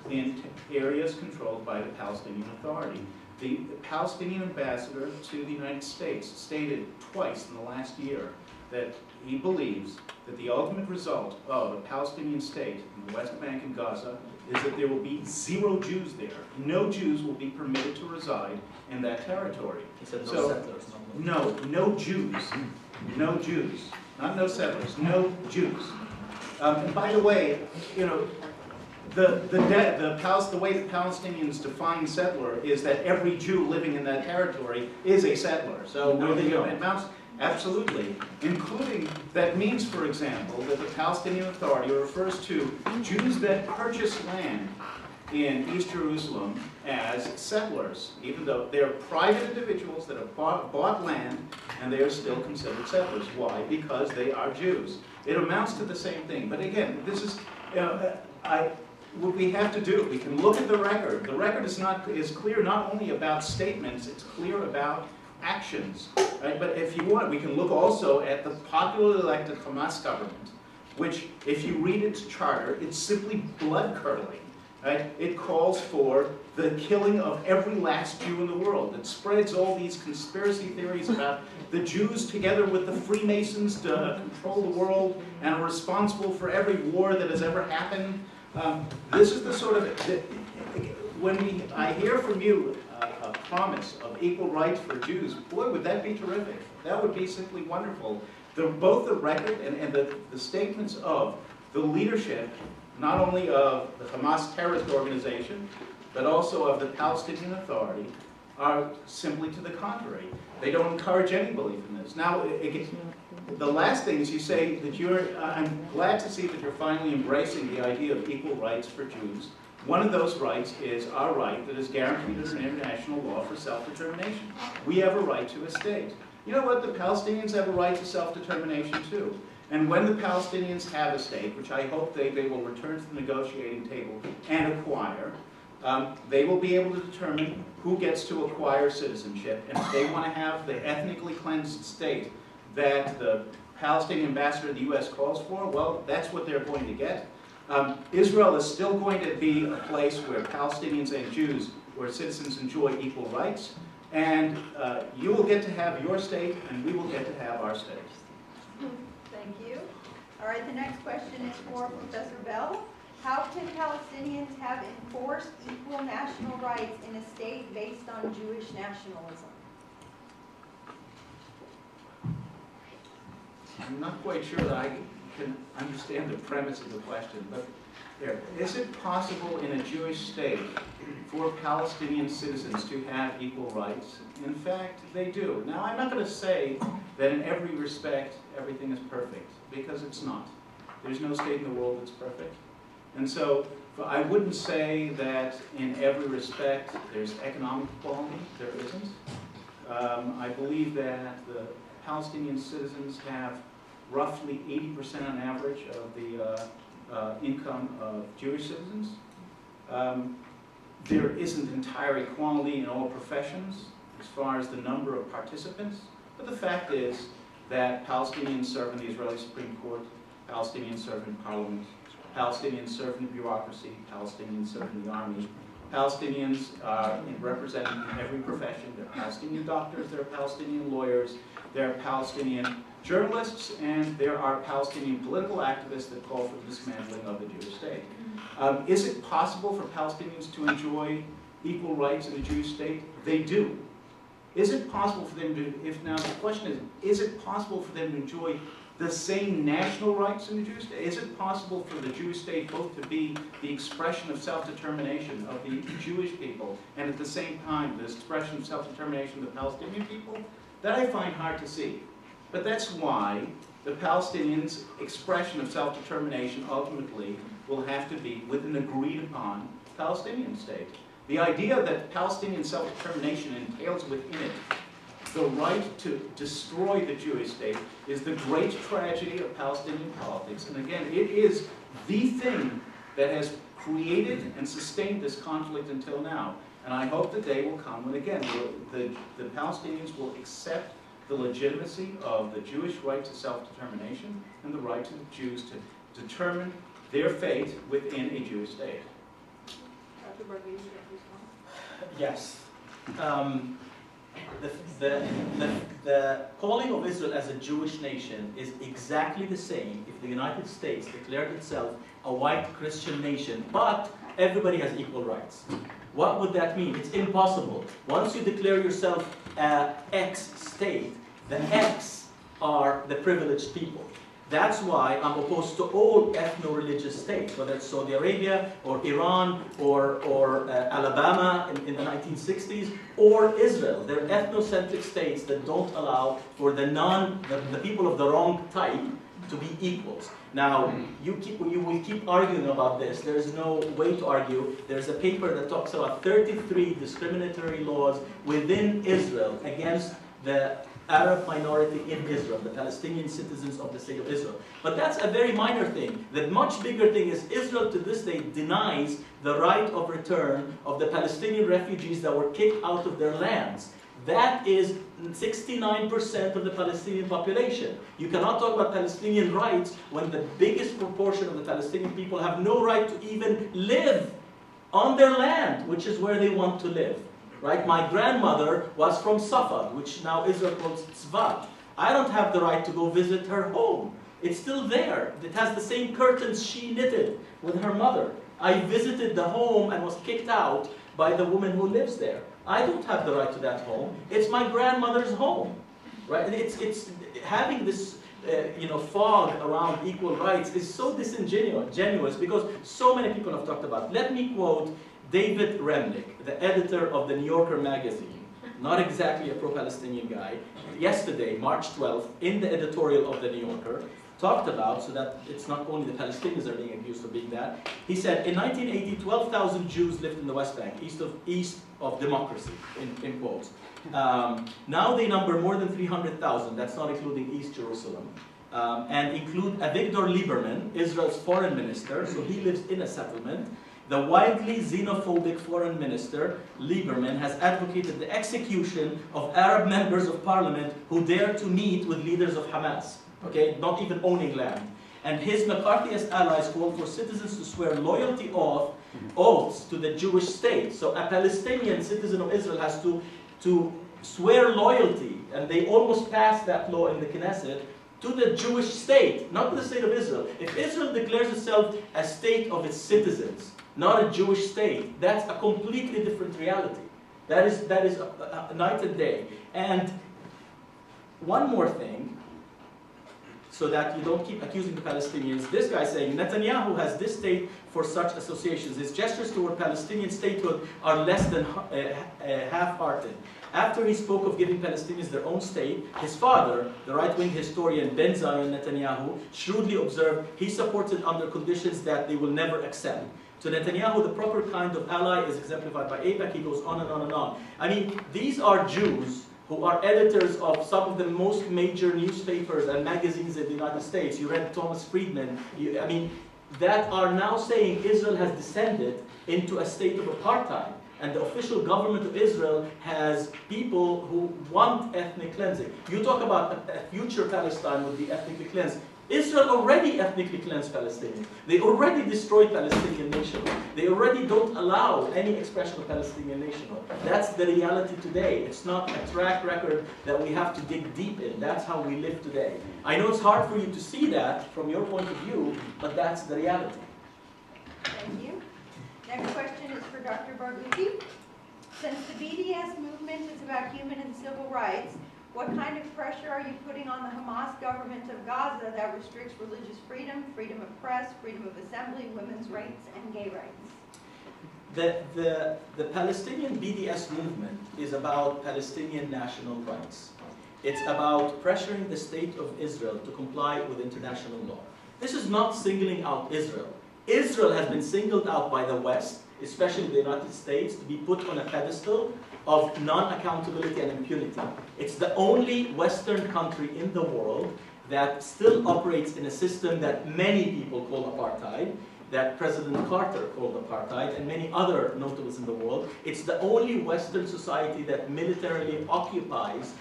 in areas controlled by the Palestinian Authority. The Palestinian ambassador to the United States stated twice in the last year that he believes that the ultimate result of a Palestinian state in the West Bank and Gaza is that there will be 0 Jews there. No Jews will be permitted to reside in that territory. He said no settlers. No Jews. No Jews. Not no settlers, no Jews. And by the way, you know, the way the Palestinians define settler is that every Jew living in that territory is a settler. So No, they don't. it amounts, absolutely, including, that means, for example, that the Palestinian Authority refers to Jews that purchase land in East Jerusalem as settlers, even though they're private individuals that have bought land and they are still considered settlers. Why? Because they are Jews. It amounts to the same thing. But again, this is, what we have to do, we can look at the record. The record is clear not only about statements, it's clear about actions. Right? But if you want, we can look also at the popularly elected Hamas government, which, if you read its charter, it's simply blood-curdling. Right? It calls for the killing of every last Jew in the world. It spreads all these conspiracy theories about the Jews together with the Freemasons to control the world and are responsible for every war that has ever happened. This is the sort of, when I hear from you a promise of equal rights for Jews, boy, would that be terrific. That would be simply wonderful. Both the record and the statements of the leadership, not only of the Hamas terrorist organization, but also of the Palestinian Authority, are simply to the contrary. They don't encourage any belief in this. Now, the last thing is you say that I'm glad to see that you're finally embracing the idea of equal rights for Jews. One of those rights is our right that is guaranteed as an international law for self-determination. We have a right to a state. You know what? The Palestinians have a right to self-determination too. And when the Palestinians have a state, which I hope they will return to the negotiating table and acquire, they will be able to determine who gets to acquire citizenship. And if they want to have the ethnically cleansed state that the Palestinian ambassador in the U.S. calls for, well, that's what they're going to get. Israel is still going to be a place where Palestinians and Jews, where citizens enjoy equal rights. And you will get to have your state, and we will get to have our state. Thank you. All right, the next question is for Professor Bell. How can Palestinians have enforced equal national rights in a state based on Jewish nationalism? I'm not quite sure that I can understand the premise of the question, but there. Is it possible in a Jewish state for Palestinian citizens to have equal rights? In fact, they do. Now, I'm not going to say that in every respect everything is perfect, because it's not. There's no state in the world that's perfect. And so I wouldn't say that in every respect there's economic equality. There isn't. I believe that the Palestinian citizens have roughly 80% on average of income of Jewish citizens. There isn't entire equality in all professions as far as the number of participants, but the fact is that Palestinians serve in the Israeli Supreme Court, Palestinians serve in parliament, Palestinians serve in the bureaucracy, Palestinians serve in the army. Palestinians are represented in every profession. There are Palestinian doctors, there are Palestinian lawyers, there are Palestinian journalists, and there are Palestinian political activists that call for the dismantling of the Jewish state. Is it possible for Palestinians to enjoy equal rights in the Jewish state? They do. Is it possible for them to, now the question is it possible for them to enjoy the same national rights in the Jewish state? Is it possible for the Jewish state both to be the expression of self-determination of the Jewish people and at the same time the expression of self-determination of the Palestinian people? That I find hard to see. But that's why the Palestinians' expression of self-determination ultimately will have to be with an agreed-upon Palestinian state. The idea that Palestinian self-determination entails within it the right to destroy the Jewish state is the great tragedy of Palestinian politics. And again, it is the thing that has created and sustained this conflict until now. And I hope the day will come when, again, the Palestinians will accept the legitimacy of the Jewish right to self-determination and the right to the Jews to determine their fate within a Jewish state. Dr. Barghouti, respond. Yes. The calling of Israel as a Jewish nation is exactly the same if the United States declared itself a white Christian nation, but everybody has equal rights. What would that mean? It's impossible. Once you declare yourself an X state, the X are the privileged people. That's why I'm opposed to all ethno-religious states, whether it's Saudi Arabia or Iran or Alabama in the 1960s or Israel. They're ethnocentric states that don't allow for the people of the wrong type to be equals. Now, you will keep arguing about this. There's no way to argue. There's a paper that talks about 33 discriminatory laws within Israel against the Arab minority in Israel, the Palestinian citizens of the state of Israel. But that's a very minor thing. The much bigger thing is Israel to this day denies the right of return of the Palestinian refugees that were kicked out of their lands. That is 69% of the Palestinian population. You cannot talk about Palestinian rights when the biggest proportion of the Palestinian people have no right to even live on their land, which is where they want to live. Right? My grandmother was from Safad, which now Israel calls Tzvat. I don't have the right to go visit her home. It's still there. It has the same curtains she knitted with her mother. I visited the home and was kicked out by the woman who lives there. I don't have the right to that home. It's my grandmother's home. Right? And it's having this fog around equal rights is so disingenuous because so many people have talked about it. Let me quote David Remnick, the editor of the New Yorker magazine, not exactly a pro-Palestinian guy, yesterday, March 12th, in the editorial of the New Yorker, talked about, so that it's not only the Palestinians are being accused of being that, he said, in 1980, 12,000 Jews lived in the West Bank, east of democracy, in quotes. Now they number more than 300,000, that's not including East Jerusalem, and include Avigdor Lieberman, Israel's foreign minister, so he lives in a settlement. The widely xenophobic foreign minister, Lieberman, has advocated the execution of Arab members of parliament who dare to meet with leaders of Hamas, okay, not even owning land. And his McCarthyist allies called for citizens to swear loyalty oaths to the Jewish state. So a Palestinian citizen of Israel has to swear loyalty, and they almost passed that law in the Knesset, to the Jewish state, not to the state of Israel. If Israel declares itself a state of its citizens, not a Jewish state, that's a completely different reality. That is a night and day. And one more thing, so that you don't keep accusing the Palestinians. This guy saying, Netanyahu has distaste for such associations. His gestures toward Palestinian statehood are less than half-hearted. After he spoke of giving Palestinians their own state, his father, the right-wing historian Ben Zion Netanyahu, shrewdly observed he supports it under conditions that they will never accept. To Netanyahu, the proper kind of ally is exemplified by AIPAC. He goes on and on and on. I mean, these are Jews who are editors of some of the most major newspapers and magazines in the United States. You read Thomas Friedman. that are now saying Israel has descended into a state of apartheid. And the official government of Israel has people who want ethnic cleansing. You talk about a future Palestine would be ethnically cleansed. Israel already ethnically cleansed Palestinians. They already destroyed Palestinian nationhood. They already don't allow any expression of Palestinian nationhood. That's the reality today. It's not a track record that we have to dig deep in. That's how we live today. I know it's hard for you to see that from your point of view, but that's the reality. Thank you. Next question is for Dr. Barghouti. Since the BDS movement is about human and civil rights, what kind of pressure are you putting on the Hamas government of Gaza that restricts religious freedom, freedom of press, freedom of assembly, women's rights, and gay rights? The Palestinian BDS movement is about Palestinian national rights. It's about pressuring the state of Israel to comply with international law. This is not singling out Israel. Israel has been singled out by the West, especially the United States, to be put on a pedestal of non-accountability and impunity. It's the only Western country in the world that still operates in a system that many people call apartheid, that President Carter called apartheid, and many other notables in the world. It's the only Western society that militarily occupies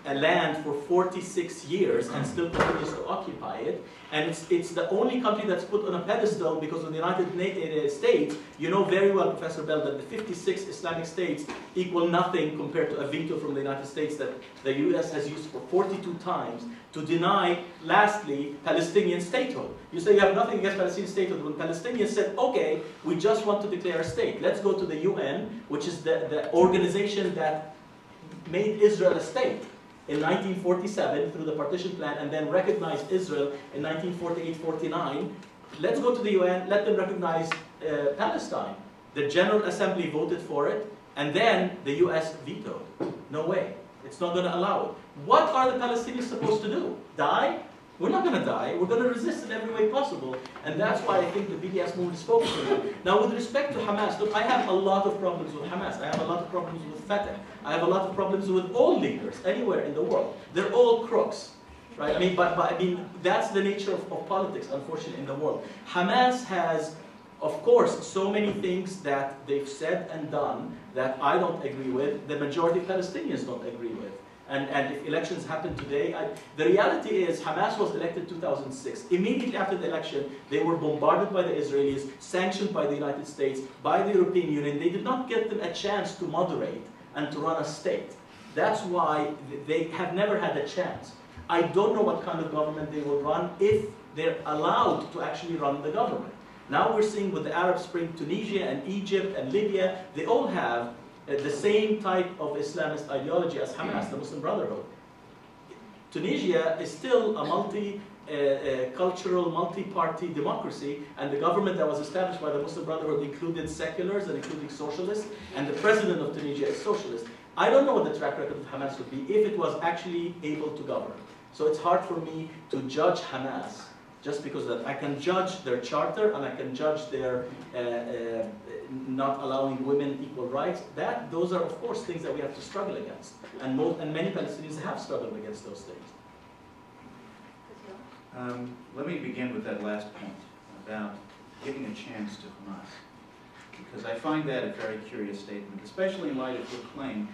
a land for 46 years and still continues to occupy it. And it's the only country that's put on a pedestal because of the United States. You know very well, Professor Bell, that the 56 Islamic states equal nothing compared to a veto from the United States that the US has used for 42 times to deny, lastly, Palestinian statehood. You say you have nothing against Palestinian statehood. When Palestinians said, okay, we just want to declare a state. Let's go to the UN, which is the organization that made Israel a state in 1947 through the partition plan, and then recognized Israel in 1948-49. Let's go to the UN, let them recognize Palestine. The General Assembly voted for it, and then the US vetoed. No way. It's not going to allow it. What are the Palestinians supposed to do? Die? We're not going to die. We're going to resist in every way possible. And that's why I think the BDS movement is focusing on. Now, with respect to Hamas, look, I have a lot of problems with Hamas. I have a lot of problems with Fatah. I have a lot of problems with all leaders anywhere in the world. They're all crooks, right? I mean, but I mean, that's the nature of politics, unfortunately, in the world. Hamas has, of course, so many things that they've said and done that I don't agree with. The majority of Palestinians don't agree with. And if elections happen today, the reality is Hamas was elected in 2006. Immediately after the election, they were bombarded by the Israelis, sanctioned by the United States, by the European Union. They did not get them a chance to moderate and to run a state. That's why they have never had a chance. I don't know what kind of government they will run if they're allowed to actually run the government. Now we're seeing with the Arab Spring, Tunisia and Egypt and Libya, they all have the same type of Islamist ideology as Hamas, the Muslim Brotherhood. Tunisia is still a multi-cultural, multi-party democracy, and the government that was established by the Muslim Brotherhood included seculars and including socialists, and the president of Tunisia is socialist. I don't know what the track record of Hamas would be if it was actually able to govern. So it's hard for me to judge Hamas, just because that I can judge their charter and I can judge their not allowing women equal rights. Those are, of course, things that we have to struggle against. And many Palestinians have struggled against those things. Let me begin with that last point about giving a chance to Hamas, because I find that a very curious statement, especially in light of your claim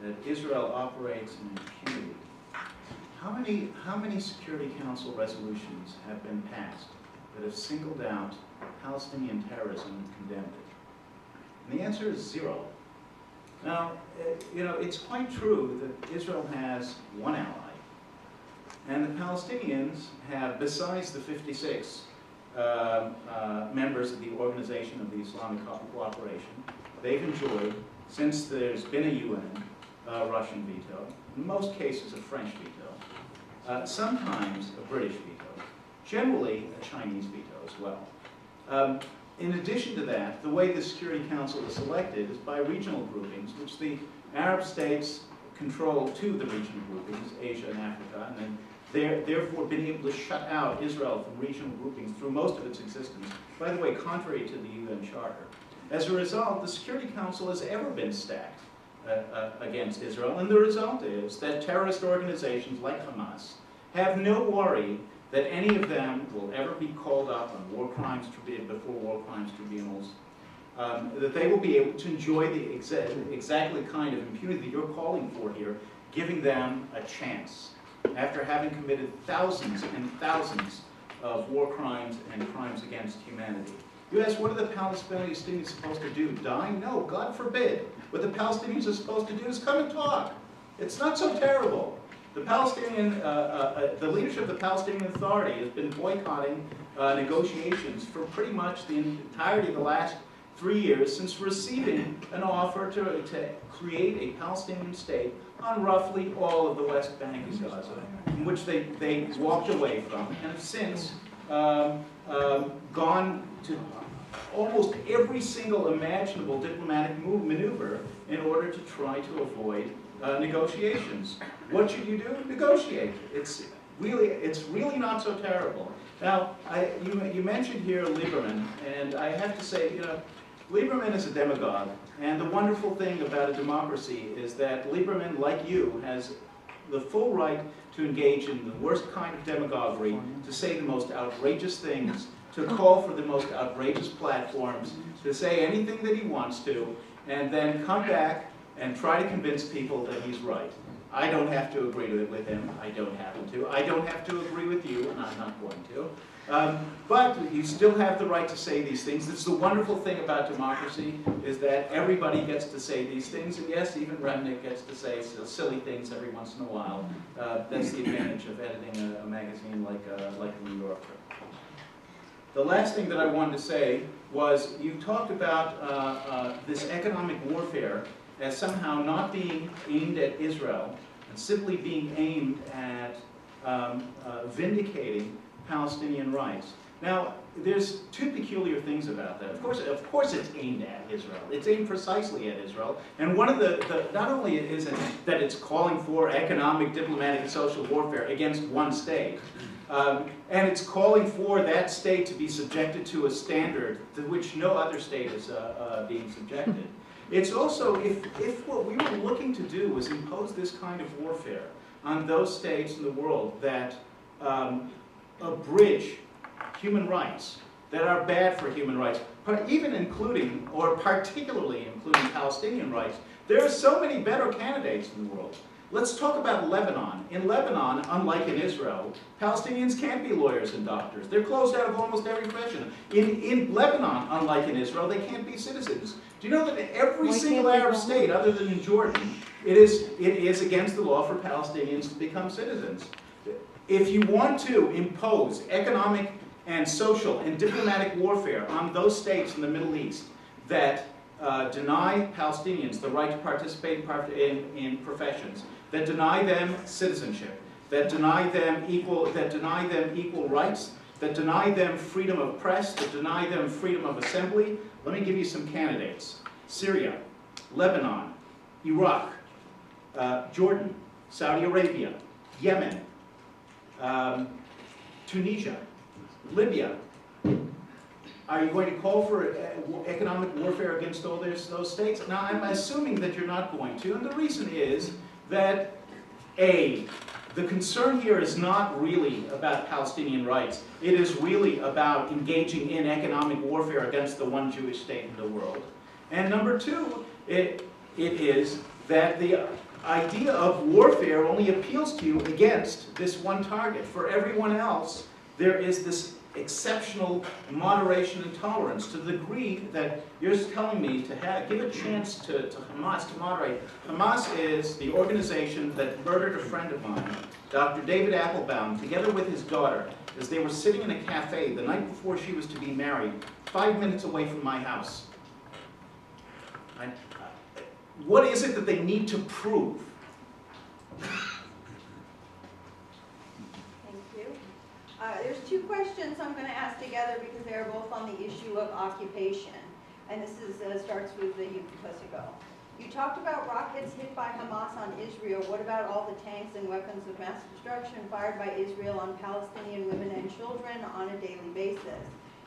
that Israel operates in impunity. How many Security Council resolutions have been passed that have singled out Palestinian terrorism and condemned it? And the answer is 0. Now, it's quite true that Israel has one ally, and the Palestinians have, besides the 56 members of the Organization of the Islamic Cooperation, they've enjoyed, since there's been a UN Russian veto, in most cases a French veto, sometimes a British veto, generally a Chinese veto as well. In addition to that, the way the Security Council is selected is by regional groupings, which the Arab states control two of the regional groupings, Asia and Africa, and then they're therefore been able to shut out Israel from regional groupings through most of its existence, by the way, contrary to the UN Charter. As a result, the Security Council has ever been stacked against Israel, and the result is that terrorist organizations like Hamas have no worry that any of them will ever be called up on war crimes before war crimes tribunals, that they will be able to enjoy the exactly kind of impunity that you're calling for here, giving them a chance after having committed thousands and thousands of war crimes and crimes against humanity. You ask, what are the Palestinians supposed to do? Die? No, God forbid. What the Palestinians are supposed to do is come and talk. It's not so terrible. The the leadership of the Palestinian Authority has been boycotting negotiations for pretty much the entirety of the last 3 years since receiving an offer to create a Palestinian state on roughly all of the West Bank and Gaza, in which they walked away from and have since gone to almost every single imaginable diplomatic maneuver in order to try to avoid negotiations. What should you do? Negotiate. It's really not so terrible. Now, you mentioned here Lieberman, and I have to say, Lieberman is a demagogue, and the wonderful thing about a democracy is that Lieberman, like you, has the full right to engage in the worst kind of demagoguery, to say the most outrageous things, to call for the most outrageous platforms, to say anything that he wants to, and then come back and try to convince people that he's right. I don't have to agree with him. I don't happen to. I don't have to agree with you, and I'm not going to. But you still have the right to say these things. That's the wonderful thing about democracy, is that everybody gets to say these things, and yes, even Remnick gets to say silly things every once in a while. That's the advantage of editing a magazine like The New Yorker. The last thing that I wanted to say was, you talked about this economic warfare as somehow not being aimed at Israel, and simply being aimed at vindicating Palestinian rights. Now, there's two peculiar things about that. Of course it's aimed at Israel. It's aimed precisely at Israel. And one of not only is it that it's calling for economic, diplomatic, and social warfare against one state, and it's calling for that state to be subjected to a standard to which no other state is being subjected. It's also, if what we were looking to do was impose this kind of warfare on those states in the world that abridge human rights, that are bad for human rights, even including, or particularly including Palestinian rights, there are so many better candidates in the world. Let's talk about Lebanon. In Lebanon, unlike in Israel, Palestinians can't be lawyers and doctors. They're closed out of almost every profession. In Lebanon, unlike in Israel, they can't be citizens. Do you know that in every single Arab state, other than in Jordan, it is against the law for Palestinians to become citizens? If you want to impose economic and social and diplomatic warfare on those states in the Middle East that deny Palestinians the right to participate in professions, that deny them citizenship, that deny them equal rights, that deny them freedom of press, that deny them freedom of assembly, let me give you some candidates. Syria, Lebanon, Iraq, Jordan, Saudi Arabia, Yemen, Tunisia, Libya. Are you going to call for economic warfare against all those states? Now, I'm assuming that you're not going to, and the reason is that, A, the concern here is not really about Palestinian rights. It is really about engaging in economic warfare against the one Jewish state in the world. And number two, it is that the idea of warfare only appeals to you against this one target. For everyone else, there is this exceptional moderation and tolerance to the degree that you're telling me to give a chance to Hamas to moderate. Hamas is the organization that murdered a friend of mine, Dr. David Applebaum, together with his daughter, as they were sitting in a cafe the night before she was to be married, 5 minutes away from my house. What is it that they need to prove? There's two questions I'm going to ask together because they are both on the issue of occupation. And this starts with the Kosovo. You talked about rockets hit by Hamas on Israel. What about all the tanks and weapons of mass destruction fired by Israel on Palestinian women and children on a daily basis?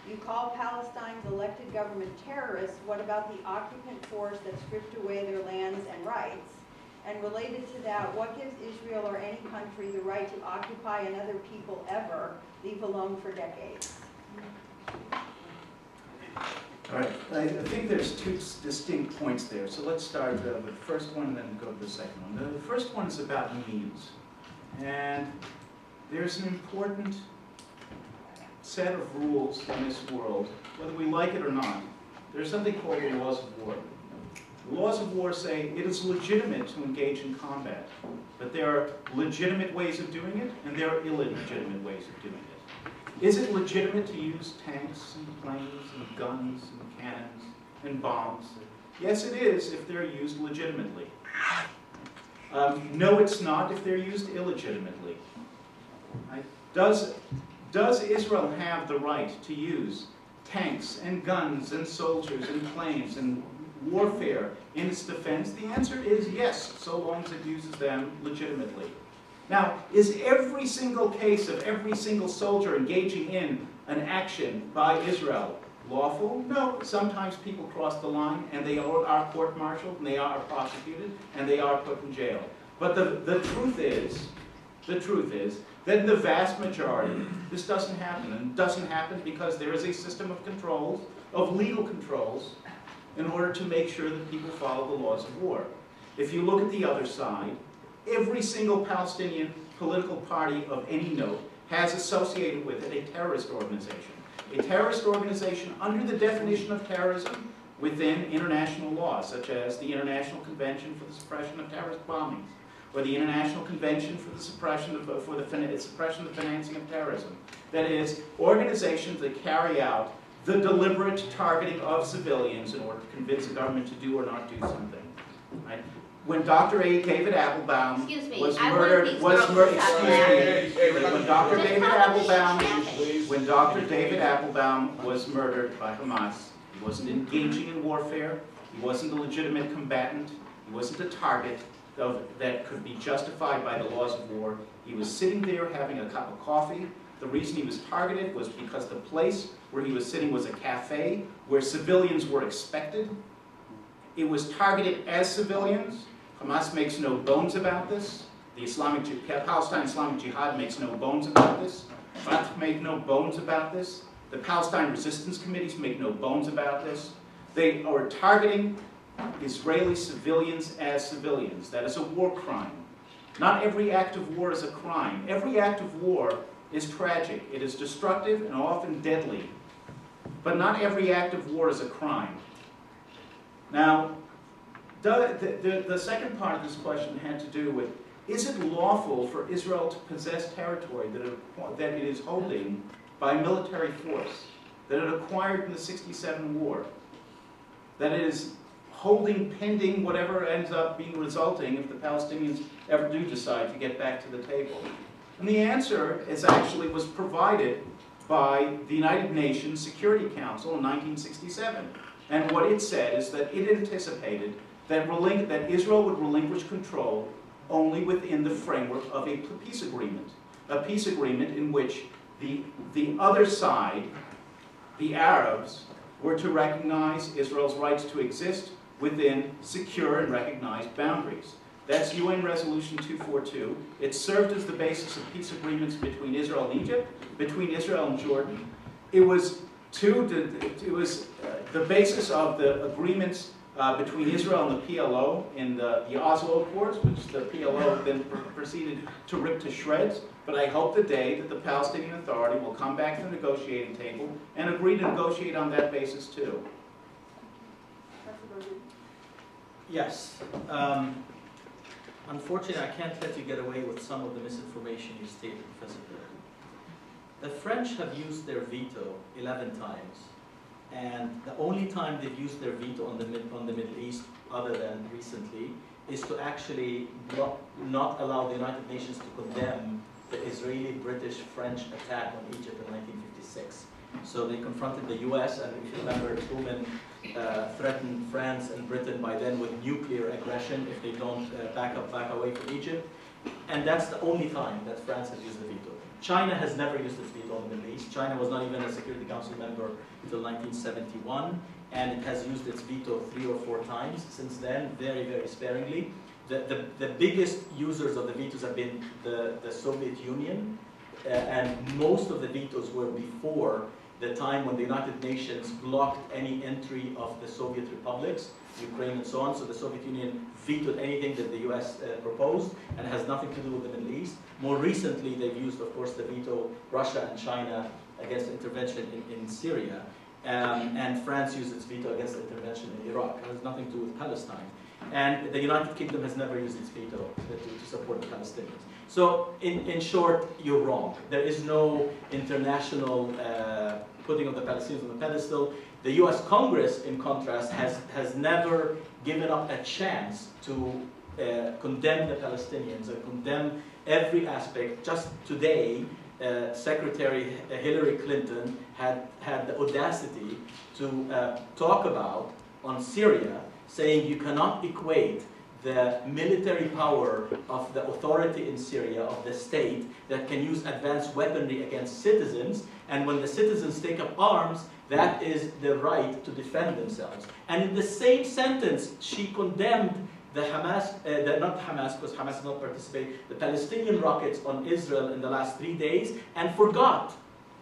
You call Palestine's elected government terrorists. What about the occupant force that stripped away their lands and rights? And related to that, what gives Israel or any country the right to occupy another people ever, leave alone for decades? All right, I think there's two distinct points there. So let's start with the first one and then go to the second one. The first one is about means. And there's an important set of rules in this world, whether we like it or not. There's something called the laws of war. The laws of war say it is legitimate to engage in combat, but there are legitimate ways of doing it, and there are illegitimate ways of doing it. Is it legitimate to use tanks and planes and guns and cannons and bombs? Yes, it is if they're used legitimately. No, it's not if they're used illegitimately. Right? Does Israel have the right to use tanks and guns and soldiers and planes and warfare in its defense? The answer is yes, so long as it uses them legitimately. Now, is every single case of every single soldier engaging in an action by Israel lawful? No. Sometimes people cross the line and they are court-martialed and they are prosecuted and they are put in jail. But the truth is that in the vast majority, this doesn't happen. And it doesn't happen because there is a system of controls, of legal controls, in order to make sure that people follow the laws of war. If you look at the other side, every single Palestinian political party of any note has associated with it a terrorist organization. A terrorist organization under the definition of terrorism within international law, such as the International Convention for the Suppression of Terrorist Bombings, or the International Convention for the suppression of financing of terrorism. That is, organizations that carry out the deliberate targeting of civilians in order to convince the government to do or not do something. Right? When Dr. David Applebaum was murdered, when Dr. David Applebaum was murdered by Hamas, he wasn't engaging in warfare, he wasn't a legitimate combatant, he wasn't a target that could be justified by the laws of war. He was sitting there having a cup of coffee. The reason he was targeted was because the place where he was sitting was a cafe where civilians were expected. It was targeted as civilians. Hamas makes no bones about this. The Palestine Islamic Jihad makes no bones about this. Fatah made no bones about this. The Palestine Resistance Committees make no bones about this. They are targeting Israeli civilians as civilians. That is a war crime. Not every act of war is a crime. Every act of war is tragic. It is destructive and often deadly. But not every act of war is a crime. Now, the second part of this question had to do with, is it lawful for Israel to possess territory that it is holding by military force, that it acquired in the '67 war, that it is holding pending whatever ends up being resulting if the Palestinians ever do decide to get back to the table? And the answer was provided by the United Nations Security Council in 1967. And what it said is that it anticipated that Israel would relinquish control only within the framework of a peace agreement in which the other side, the Arabs, were to recognize Israel's rights to exist within secure and recognized boundaries. That's UN Resolution 242. It served as the basis of peace agreements between Israel and Egypt, between Israel and Jordan. It was the basis of the agreements between Israel and the PLO in the Oslo Accords, which the PLO then proceeded to rip to shreds. But I hope the day that the Palestinian Authority will come back to the negotiating table and agree to negotiate on that basis too. Yes. Unfortunately, I can't let you get away with some of the misinformation you stated, Professor Burke. The French have used their veto 11 times, and the only time they've used their veto on the Middle East, other than recently, is to actually not allow the United Nations to condemn the Israeli-British-French attack on Egypt in 1956. So they confronted the US, and if you remember, Truman threatened France and Britain by then with nuclear aggression if they don't back away from Egypt. And that's the only time that France has used the veto. China has never used its veto on the Middle East. China was not even a Security Council member until 1971, and it has used its veto 3 or 4 times since then, very, very sparingly. the biggest users of the vetoes have been the Soviet Union, and most of the vetoes were before the time when the United Nations blocked any entry of the Soviet republics, Ukraine and so on. So the Soviet Union vetoed anything that the US proposed, and it has nothing to do with the Middle East. More recently, they've used, of course, the veto, Russia and China, against intervention in Syria. And France used its veto against intervention in Iraq. It has nothing to do with Palestine. And the United Kingdom has never used its veto to support the Palestinians. So in short, you're wrong. There is no international putting of the Palestinians on the pedestal. The US Congress, in contrast, has never given up a chance to condemn the Palestinians and condemn every aspect. Just today, Secretary Hillary Clinton had the audacity to talk about on Syria, saying you cannot equate the military power of the authority in Syria, of the state, that can use advanced weaponry against citizens, and when the citizens take up arms, that is the right to defend themselves. And in the same sentence, she condemned the Hamas, not Hamas, because Hamas did not participate, the Palestinian rockets on Israel in the last 3 days, and forgot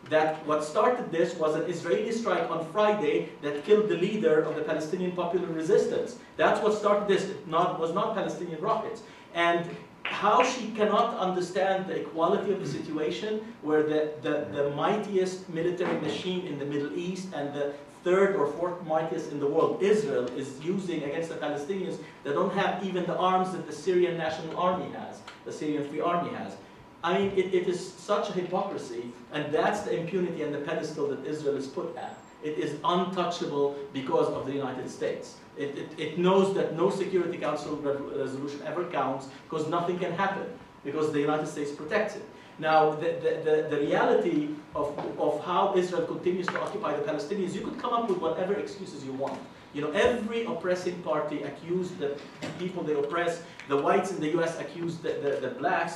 that what started this was an Israeli strike on Friday that killed the leader of the Palestinian Popular Resistance. That's what started this. It was not Palestinian rockets. And how she cannot understand the equality of the situation where the mightiest military machine in the Middle East and the third or fourth mightiest in the world, Israel, is using against the Palestinians that don't have even the arms that the Syrian National Army has, the Syrian Free Army has. I mean, it is such a hypocrisy, and that's the impunity and the pedestal that Israel is put at. It is untouchable because of the United States. It knows that no Security Council resolution ever counts because nothing can happen because the United States protects it. Now, the reality of how Israel continues to occupy the Palestinians, you could come up with whatever excuses you want. You know, every oppressing party accused the people they oppress. The whites in the US accused the blacks,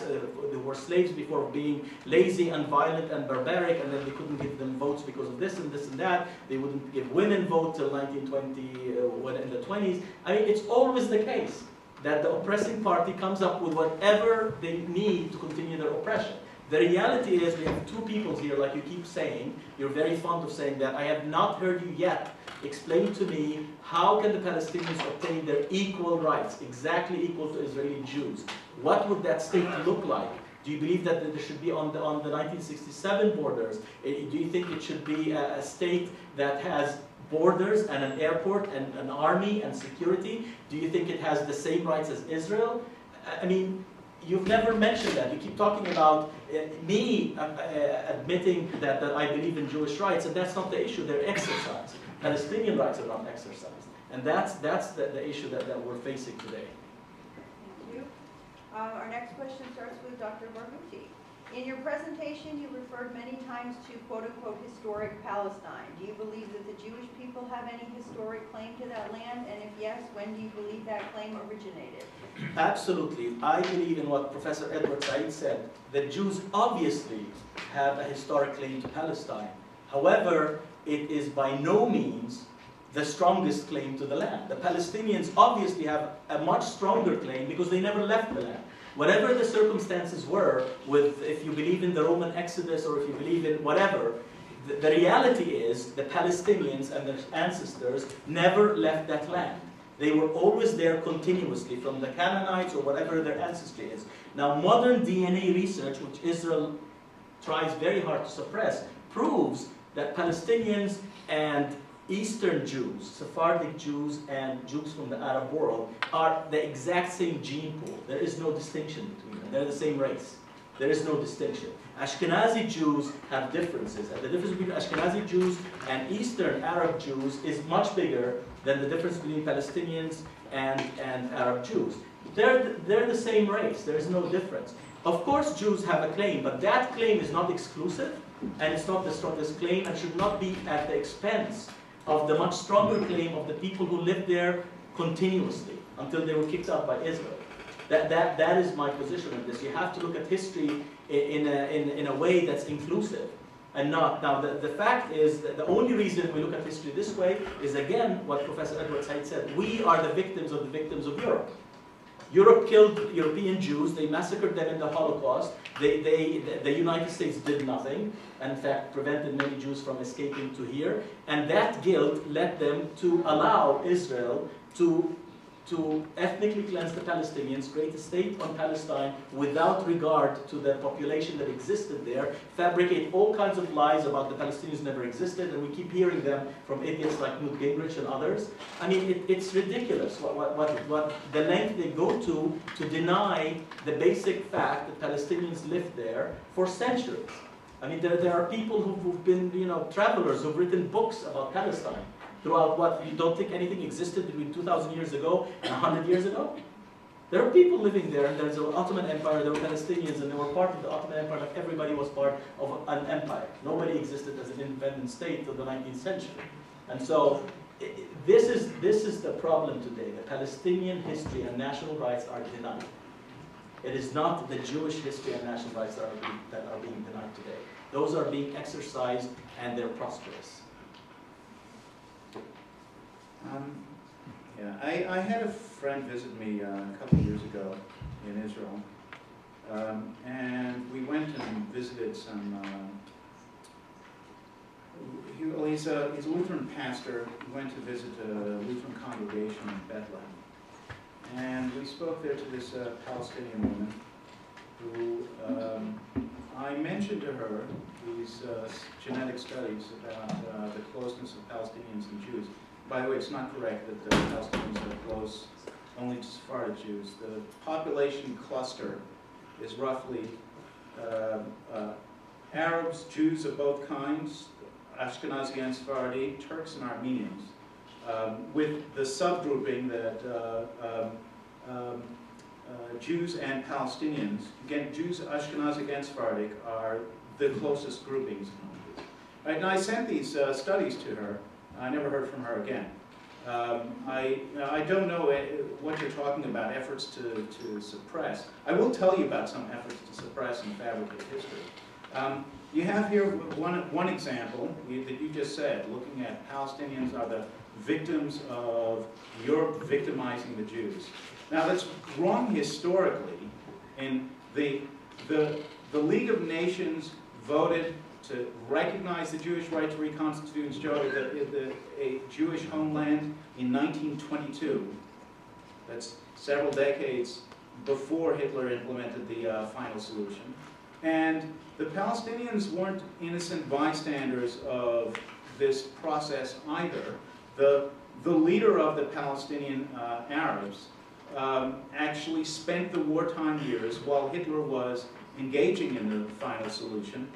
they were slaves before, of being lazy and violent and barbaric, and then they couldn't give them votes because of this and this and that. They wouldn't give women votes till 1920, in the 20s. I mean, it's always the case that the oppressing party comes up with whatever they need to continue their oppression. The reality is we have two peoples here, like you keep saying. You're very fond of saying that. I have not heard you yet explain to me how can the Palestinians obtain their equal rights, exactly equal to Israeli Jews. What would that state look like? Do you believe that there should be on the 1967 borders? Do you think it should be a state that has borders and an airport and an army and security? Do you think it has the same rights as Israel? I mean, you've never mentioned that. You keep talking about me admitting that I believe in Jewish rights, and that's not the issue. They're exercised. Palestinian rights are not exercised. And that's the issue that we're facing today. Thank you. Our next question starts with Dr. Barghouti. In your presentation, you referred many times to quote-unquote historic Palestine. Do you believe that the Jewish people have any historic claim to that land? And if yes, when do you believe that claim originated? Absolutely. I believe in what Professor Edward Said said, that Jews obviously have a historic claim to Palestine. However, it is by no means the strongest claim to the land. The Palestinians obviously have a much stronger claim because they never left the land. Whatever the circumstances were, if you believe in the Roman Exodus or if you believe in whatever, the reality is the Palestinians and their ancestors never left that land. They were always there continuously, from the Canaanites or whatever their ancestry is. Now, modern DNA research, which Israel tries very hard to suppress, proves that Palestinians and Eastern Jews, Sephardic Jews, and Jews from the Arab world are the exact same gene pool. There is no distinction between them. They're the same race. There is no distinction. Ashkenazi Jews have differences. And the difference between Ashkenazi Jews and Eastern Arab Jews is much bigger than the difference between Palestinians and Arab Jews. They're the same race. There is no difference. Of course, Jews have a claim, but that claim is not exclusive, and it's not the strongest claim, and should not be at the expense of the much stronger claim of the people who lived there continuously until they were kicked out by Israel. That is my position on this. You have to look at history in a way that's inclusive and not. Now, the fact is that the only reason we look at history this way is, again, what Professor Edward Said said. We are the victims of Europe. Europe killed European Jews, they massacred them in the Holocaust, the United States did nothing, and in fact prevented many Jews from escaping to here, and that guilt led them to allow Israel to ethnically cleanse the Palestinians, create a state on Palestine without regard to the population that existed there, fabricate all kinds of lies about the Palestinians never existed, and we keep hearing them from idiots like Newt Gingrich and others. I mean, it's ridiculous what the length they go to deny the basic fact that Palestinians lived there for centuries. I mean, there are people who've been, travelers who've written books about Palestine. Throughout what, you don't think anything existed between 2,000 years ago and 100 years ago? There are people living there, and there's an Ottoman Empire, there were Palestinians, and they were part of the Ottoman Empire, like everybody was part of an empire. Nobody existed as an independent state till the 19th century. And so, this is the problem today. The Palestinian history and national rights are denied. It is not the Jewish history and national rights that are being denied today. Those are being exercised, and they're prosperous. I had a friend visit me a couple of years ago in Israel, and we went and visited some. He's a Lutheran pastor. We went to visit a Lutheran congregation in Bethlehem, and we spoke there to this Palestinian woman who I mentioned to her these genetic studies about the closeness of Palestinians and Jews. By the way, it's not correct that the Palestinians are close only to Sephardic Jews. The population cluster is roughly Arabs, Jews of both kinds, Ashkenazi and Sephardi, Turks and Armenians, with the subgrouping that Jews and Palestinians, again, Jews, Ashkenazi and Sephardic, are the closest groupings. Right, now I sent these studies to her. I never heard from her again. I don't know what you're talking about, efforts to suppress. I will tell you about some efforts to suppress and fabricate history. You have here one example that you just said, looking at Palestinians are the victims of Europe victimizing the Jews. Now that's wrong historically. In the League of Nations voted to recognize the Jewish right to reconstitute a Jewish homeland in 1922. That's several decades before Hitler implemented the final solution. And the Palestinians weren't innocent bystanders of this process either. The leader of the Palestinian Arabs actually spent the wartime years while Hitler was engaging in the final solution,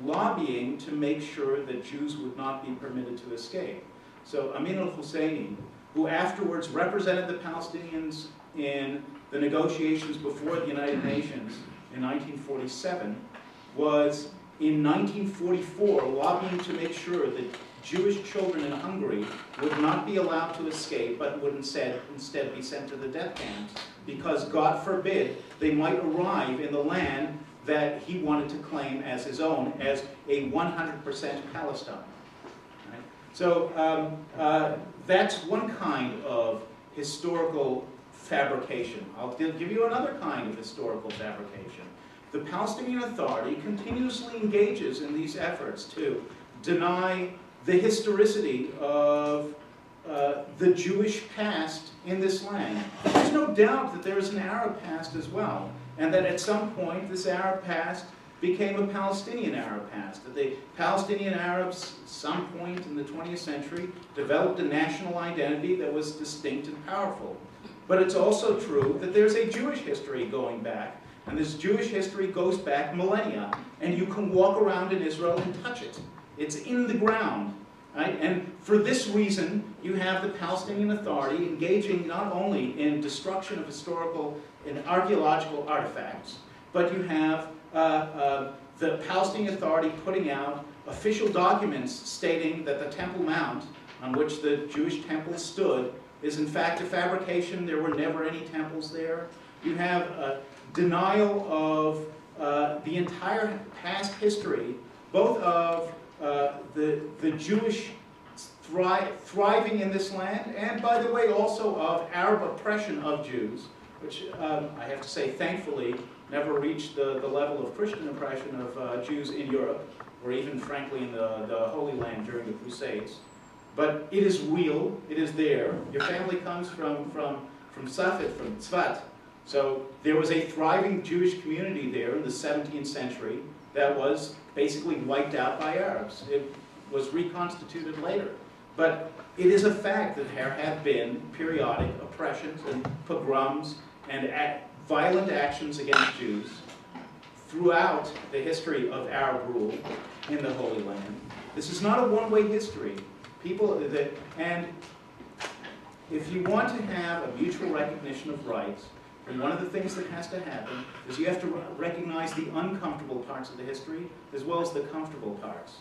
lobbying to make sure that Jews would not be permitted to escape. So Amin al-Husseini, who afterwards represented the Palestinians in the negotiations before the United Nations in 1947, was in 1944 lobbying to make sure that Jewish children in Hungary would not be allowed to escape, but would instead be sent to the death camps, because God forbid they might arrive in the land that he wanted to claim as his own, as a 100% Palestine. Right? So that's one kind of historical fabrication. I'll give you another kind of historical fabrication. The Palestinian Authority continuously engages in these efforts to deny the historicity of the Jewish past in this land. There's no doubt that there is an Arab past as well, and that at some point this Arab past became a Palestinian Arab past. That the Palestinian Arabs, at some point in the 20th century, developed a national identity that was distinct and powerful. But it's also true that there's a Jewish history going back, and this Jewish history goes back millennia, and you can walk around in Israel and touch it. It's in the ground. Right? And for this reason, you have the Palestinian Authority engaging not only in destruction of historical and archaeological artifacts, but you have the Palestinian Authority putting out official documents stating that the Temple Mount, on which the Jewish temple stood, is in fact a fabrication. There were never any temples there. You have a denial of the entire past history, both of the Jewish thriving in this land, and by the way also of Arab oppression of Jews, which I have to say, thankfully, never reached the level of Christian oppression of Jews in Europe, or even, frankly, in the Holy Land during the Crusades. But it is real, it is there. Your family comes from Safed, from Tzfat. So there was a thriving Jewish community there in the 17th century that was basically wiped out by Arabs. It was reconstituted later. But it is a fact that there have been periodic oppressions and pogroms and violent actions against Jews throughout the history of Arab rule in the Holy Land. This is not a one-way history. And if you want to have a mutual recognition of rights, and one of the things that has to happen is you have to recognize the uncomfortable parts of the history as well as the comfortable parts.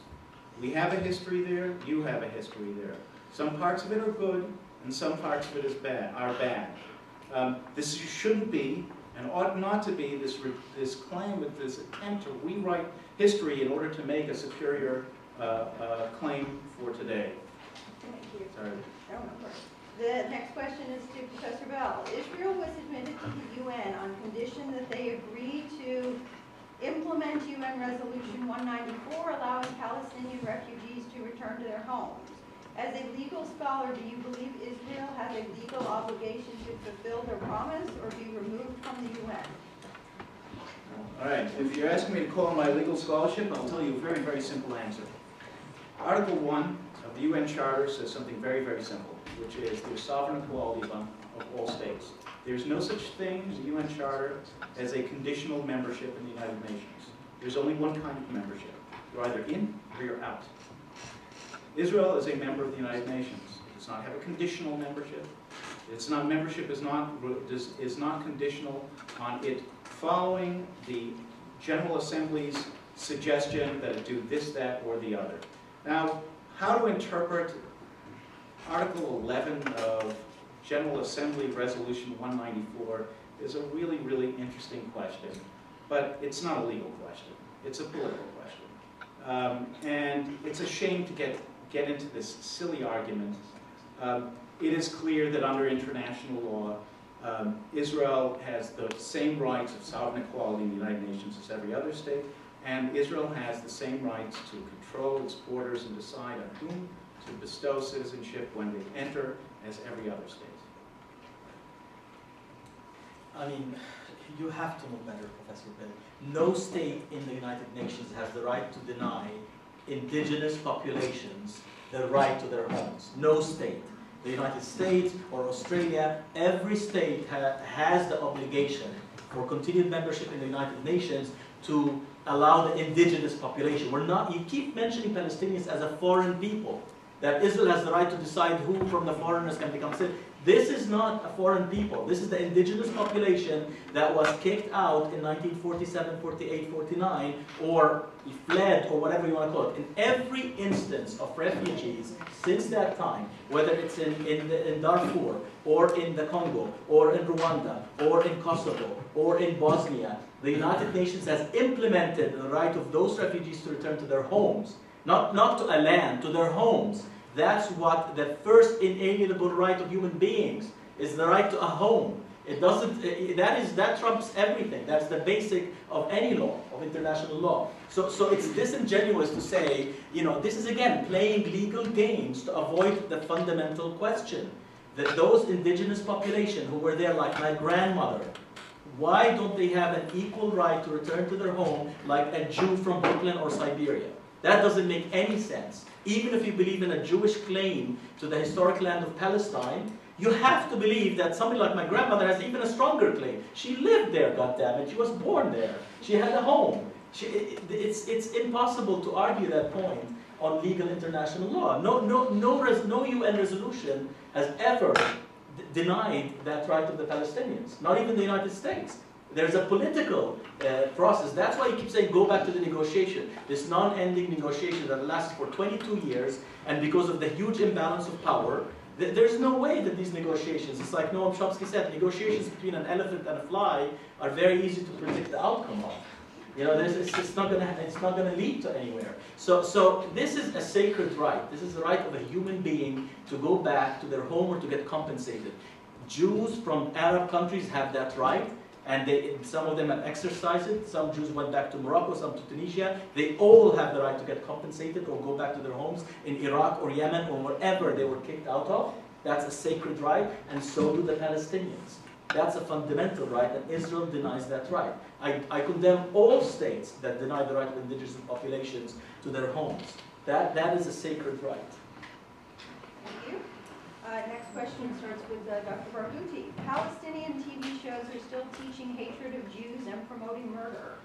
We have a history there, you have a history there. Some parts of it are good, and some parts of it are bad. This shouldn't be, and ought not to be, this claim with this attempt to rewrite history in order to make a superior claim for today. Thank you. Sorry. No, no worries. The next question is to Professor Bell. Israel was admitted to the UN on condition that they agree to implement UN Resolution 194, allowing Palestinian refugees to return to their homes. As a legal scholar, do you believe Israel has a legal obligation to fulfill their promise or be removed from the UN? All right, if you're asking me to call on my legal scholarship, I'll tell you a very, very simple answer. Article 1 of the UN Charter says something very, very simple, which is there's sovereign equality of all states. There's no such thing as a UN Charter as a conditional membership in the United Nations. There's only one kind of membership. You're either in or you're out. Israel is a member of the United Nations. It does not have a conditional membership. Membership is not conditional on it following the General Assembly's suggestion that it do this, that, or the other. Now, how to interpret Article 11 of General Assembly Resolution 194 is a really, really interesting question. But it's not a legal question. It's a political question. And it's a shame to get into this silly argument. It is clear that under international law, Israel has the same rights of sovereign equality in the United Nations as every other state, and Israel has the same rights to control its borders and decide on whom to bestow citizenship when they enter as every other state. I mean, you have to know better, Professor Bill. No state in the United Nations has the right to deny indigenous populations the right to their homes. No state. The United States or Australia, every state has the obligation for continued membership in the United Nations to allow the indigenous population. You keep mentioning Palestinians as a foreign people, that Israel has the right to decide who from the foreigners can become citizens. This is not a foreign people. This is the indigenous population that was kicked out in 1947, 48, 49, or fled, or whatever you want to call it. In every instance of refugees since that time, whether it's in Darfur, or in the Congo, or in Rwanda, or in Kosovo, or in Bosnia, the United Nations has implemented the right of those refugees to return to their homes. Not to a land, to their homes. That's what the first inalienable right of human beings is, the right to a home. It doesn't. That trumps everything. That's the basic of any law, of international law. So it's disingenuous to say, this is again playing legal games to avoid the fundamental question that those indigenous population who were there, like my grandmother, why don't they have an equal right to return to their home like a Jew from Brooklyn or Siberia? That doesn't make any sense. Even if you believe in a Jewish claim to the historic land of Palestine, you have to believe that somebody like my grandmother has even a stronger claim. She lived there, goddammit. She was born there. She had a home. It's impossible to argue that point on legal international law. No UN resolution has ever denied that right of the Palestinians, not even the United States. There's a political process. That's why you keep saying, go back to the negotiation. This non-ending negotiation that lasts for 22 years, and because of the huge imbalance of power, there's no way that these negotiations, it's like Noam Chomsky said, negotiations between an elephant and a fly are very easy to predict the outcome of. It's not going to lead to anywhere. So this is a sacred right. This is the right of a human being to go back to their home or to get compensated. Jews from Arab countries have that right, and some of them have exercised it. Some Jews went back to Morocco, some to Tunisia. They all have the right to get compensated or go back to their homes in Iraq or Yemen or wherever they were kicked out of. That's a sacred right, and so do the Palestinians. That's a fundamental right, and Israel denies that right. I condemn all states that deny the right of indigenous populations to their homes. That is a sacred right. Thank you. Next question starts with Dr. Barghouti. Palestinian TV shows are still teaching hatred of Jews and promoting murder.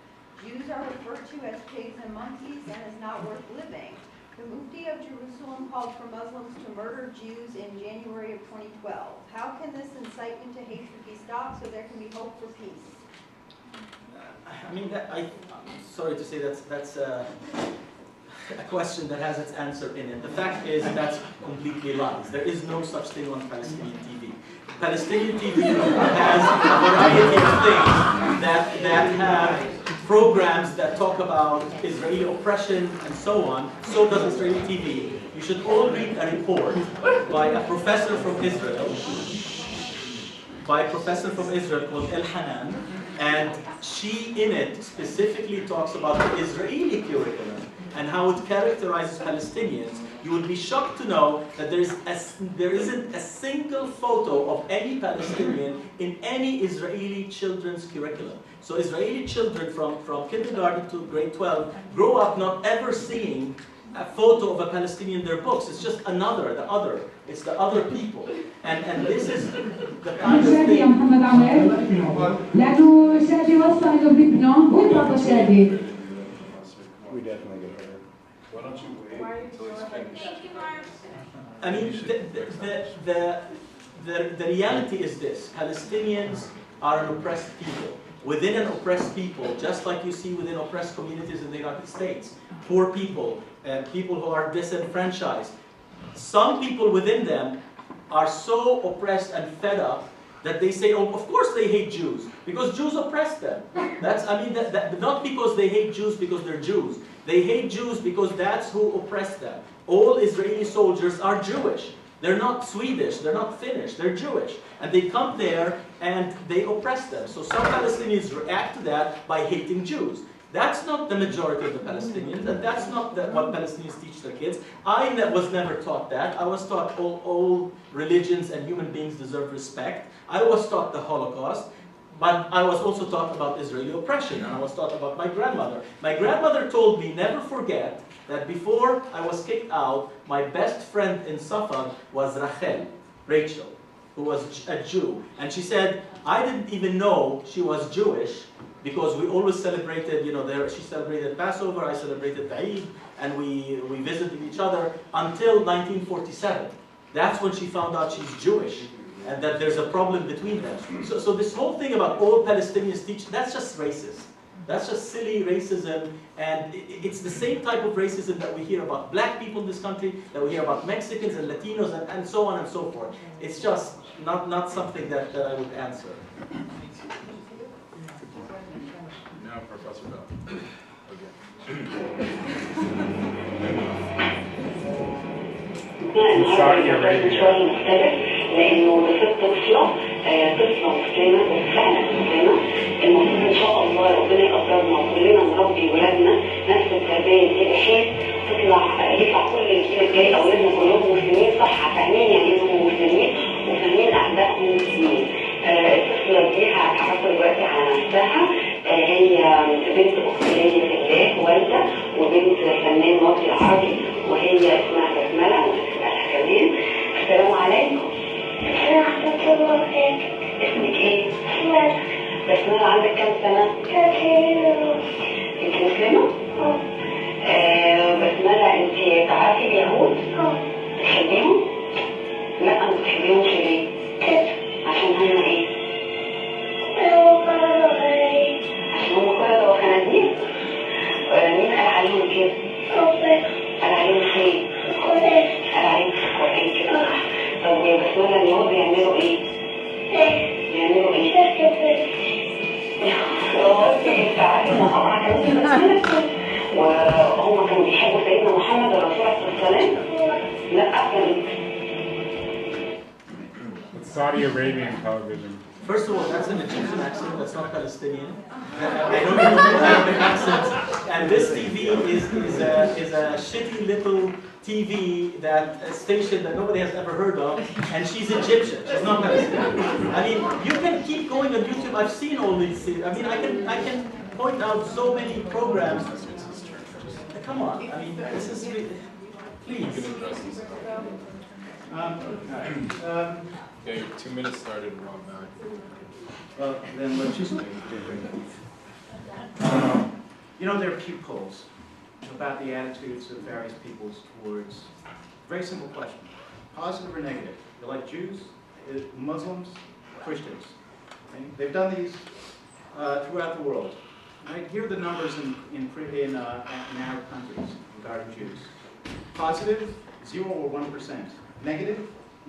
Jews are referred to as pigs and monkeys and is not worth living. The Mufti of Jerusalem called for Muslims to murder Jews in January of 2012. How can this incitement to hatred be stopped so there can be hope for peace? I mean, I'm sorry to say that's a question that has its answer in it. The fact is that's completely lies. There is no such thing on Palestinian TV. Palestinian TV has a variety of things that have programs that talk about Israeli oppression and so on. So does Israeli TV. You should all read a report by a professor from Israel, called El Hanan, and she in it specifically talks about the Israeli curriculum and how it characterizes Palestinians. You would be shocked to know that there isn't a single photo of any Palestinian in any Israeli children's curriculum. So Israeli children from kindergarten to grade 12 grow up not ever seeing a photo of a Palestinian in their books. It's just the other. It's the other people. And this is the kind of thing. We definitely get better. Why don't you wait until he's finished? I mean, the reality is this. Palestinians are an oppressed people. Within an oppressed people, just like you see within oppressed communities in the United States, poor people, people who are disenfranchised, some people within them are so oppressed and fed up that they say, oh, of course they hate Jews, because Jews oppress them. Not because they hate Jews because they're Jews. They hate Jews because that's who oppressed them. All Israeli soldiers are Jewish. They're not Swedish, they're not Finnish, they're Jewish. And they come there and they oppress them. So some Palestinians react to that by hating Jews. That's not the majority of the Palestinians, and that's not what Palestinians teach their kids. I was never taught that. I was taught all religions and human beings deserve respect. I was taught the Holocaust, but I was also taught about Israeli oppression, and I was taught about my grandmother. My grandmother told me, never forget, that before I was kicked out, my best friend in Safar was Rachel, who was a Jew. And she said, I didn't even know she was Jewish, because we always celebrated, she celebrated Passover, I celebrated the Eid, and we visited each other until 1947. That's when she found out she's Jewish, and that there's a problem between them. So this whole thing about all Palestinians teach, that's just racist. That's just silly racism, and it's the same type of racism that we hear about black people in this country, that we hear about Mexicans and Latinos, and so on and so forth. It's just not something that I would answer. Now, Professor Bell. النهارده شويه مختلف لانه ضفت طفله مسلمه وفعلا مسلمه. المفروض ان شاء الله ربنا يقدرنا وكلنا نربي ولادنا نفس التربيه دي بحيث يطلع كل الجيل الجاي اولادنا كلهم مسلمين صح، فاهمين يعني انهم مسلمين وفاهمين اعدائهم مسلمين. الطفله دي هتعرف دلوقتي على نفسها. هي بنت اخت ليا في الله والده، وبنت فنان مصري عربي، وهي اسمها بسمله واسمها كمان. السلام عليكم. ورحمه الله وبركاته. اسمك ايه؟ بسمله. عندك كام سنه؟ 3 انت مسلمه؟ بسمله، انت تعرفي اليهود؟ بتحبيهم؟ لا ما بتحبيهمش ليه؟ عشان هم ايه؟ عشان هم قردة وخنازير؟ مين قال عليهم كده؟ قال عليهم خير؟ قال عليهم في القرآن كده صح. طب يا بسملة اليهود بيعملوا ايه؟ بيعملوا ايه؟ وهم كانوا بيحبوا سيدنا محمد الرسول عليه الصلاة والسلام؟ لا أبدا. Saudi Arabian television. First of all, that's an Egyptian accent, that's not Palestinian. I know you don't have the accent. And this TV is a shitty little TV a station that nobody has ever heard of, and she's Egyptian, she's not Palestinian. I mean, you can keep going on YouTube, I've seen all these things. I mean, I can point out so many programs. Come on, I mean, this is really, please. Okay, your 2 minutes started a while back. Well, then let's just you know, there are Pew polls about the attitudes of various peoples towards very simple question: positive or negative? You like Jews, Muslims, Christians? Okay? They've done these throughout the world. Right? Here are the numbers in Arab countries regarding Jews. Positive, 0 or 1%. Negative,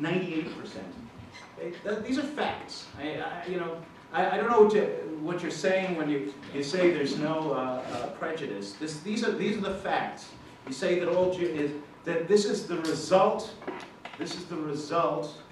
98%. Okay? These are facts. I don't know what you're saying when you say there's no prejudice. These are the facts. You say that all that this is the result. This is the result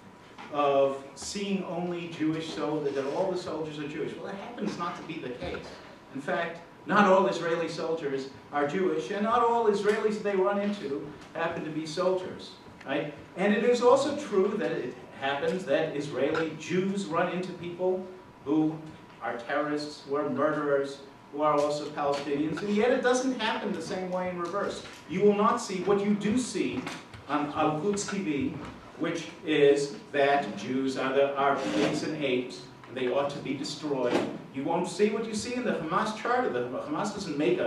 of seeing only Jewish soldiers, that all the soldiers are Jewish. Well, that happens not to be the case. In fact, not all Israeli soldiers are Jewish, and not all Israelis they run into happen to be soldiers, right? And it is also true that it happens that Israeli Jews run into people who are terrorists, who are murderers, who are also Palestinians, and yet it doesn't happen the same way in reverse. You will not see what you do see on Al-Quds TV, which is that Jews are pigs and apes, and they ought to be destroyed. You won't see what you see in the Hamas charter. The Hamas doesn't make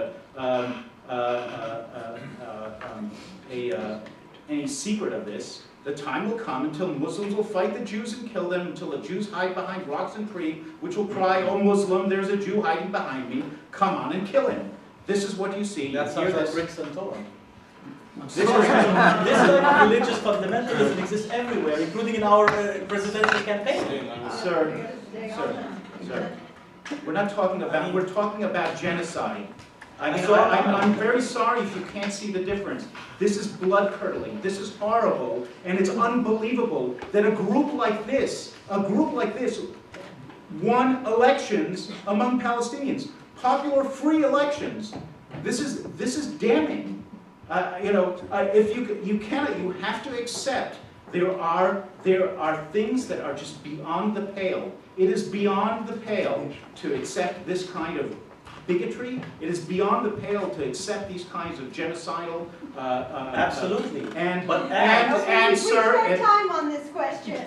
any secret of this. The time will come until Muslims will fight the Jews and kill them, until the Jews hide behind rocks and trees, which will cry, "Oh Muslim, there's a Jew hiding behind me. Come on and kill him." This is what you see. That sounds like Rick Santorum. This is This type of religious fundamentalism exists everywhere, including in our presidential campaign. Sir, we're not talking about, we're talking about genocide. I'm very sorry if you can't see the difference. This is blood-curdling, this is horrible, and it's unbelievable that a group like this won elections among Palestinians, popular free elections. This is damning. If you have to accept there are things that are just beyond the pale. It is beyond the pale to accept this kind of bigotry. It is beyond the pale to accept these kinds of genocidal. Absolutely. Sir, time on this question.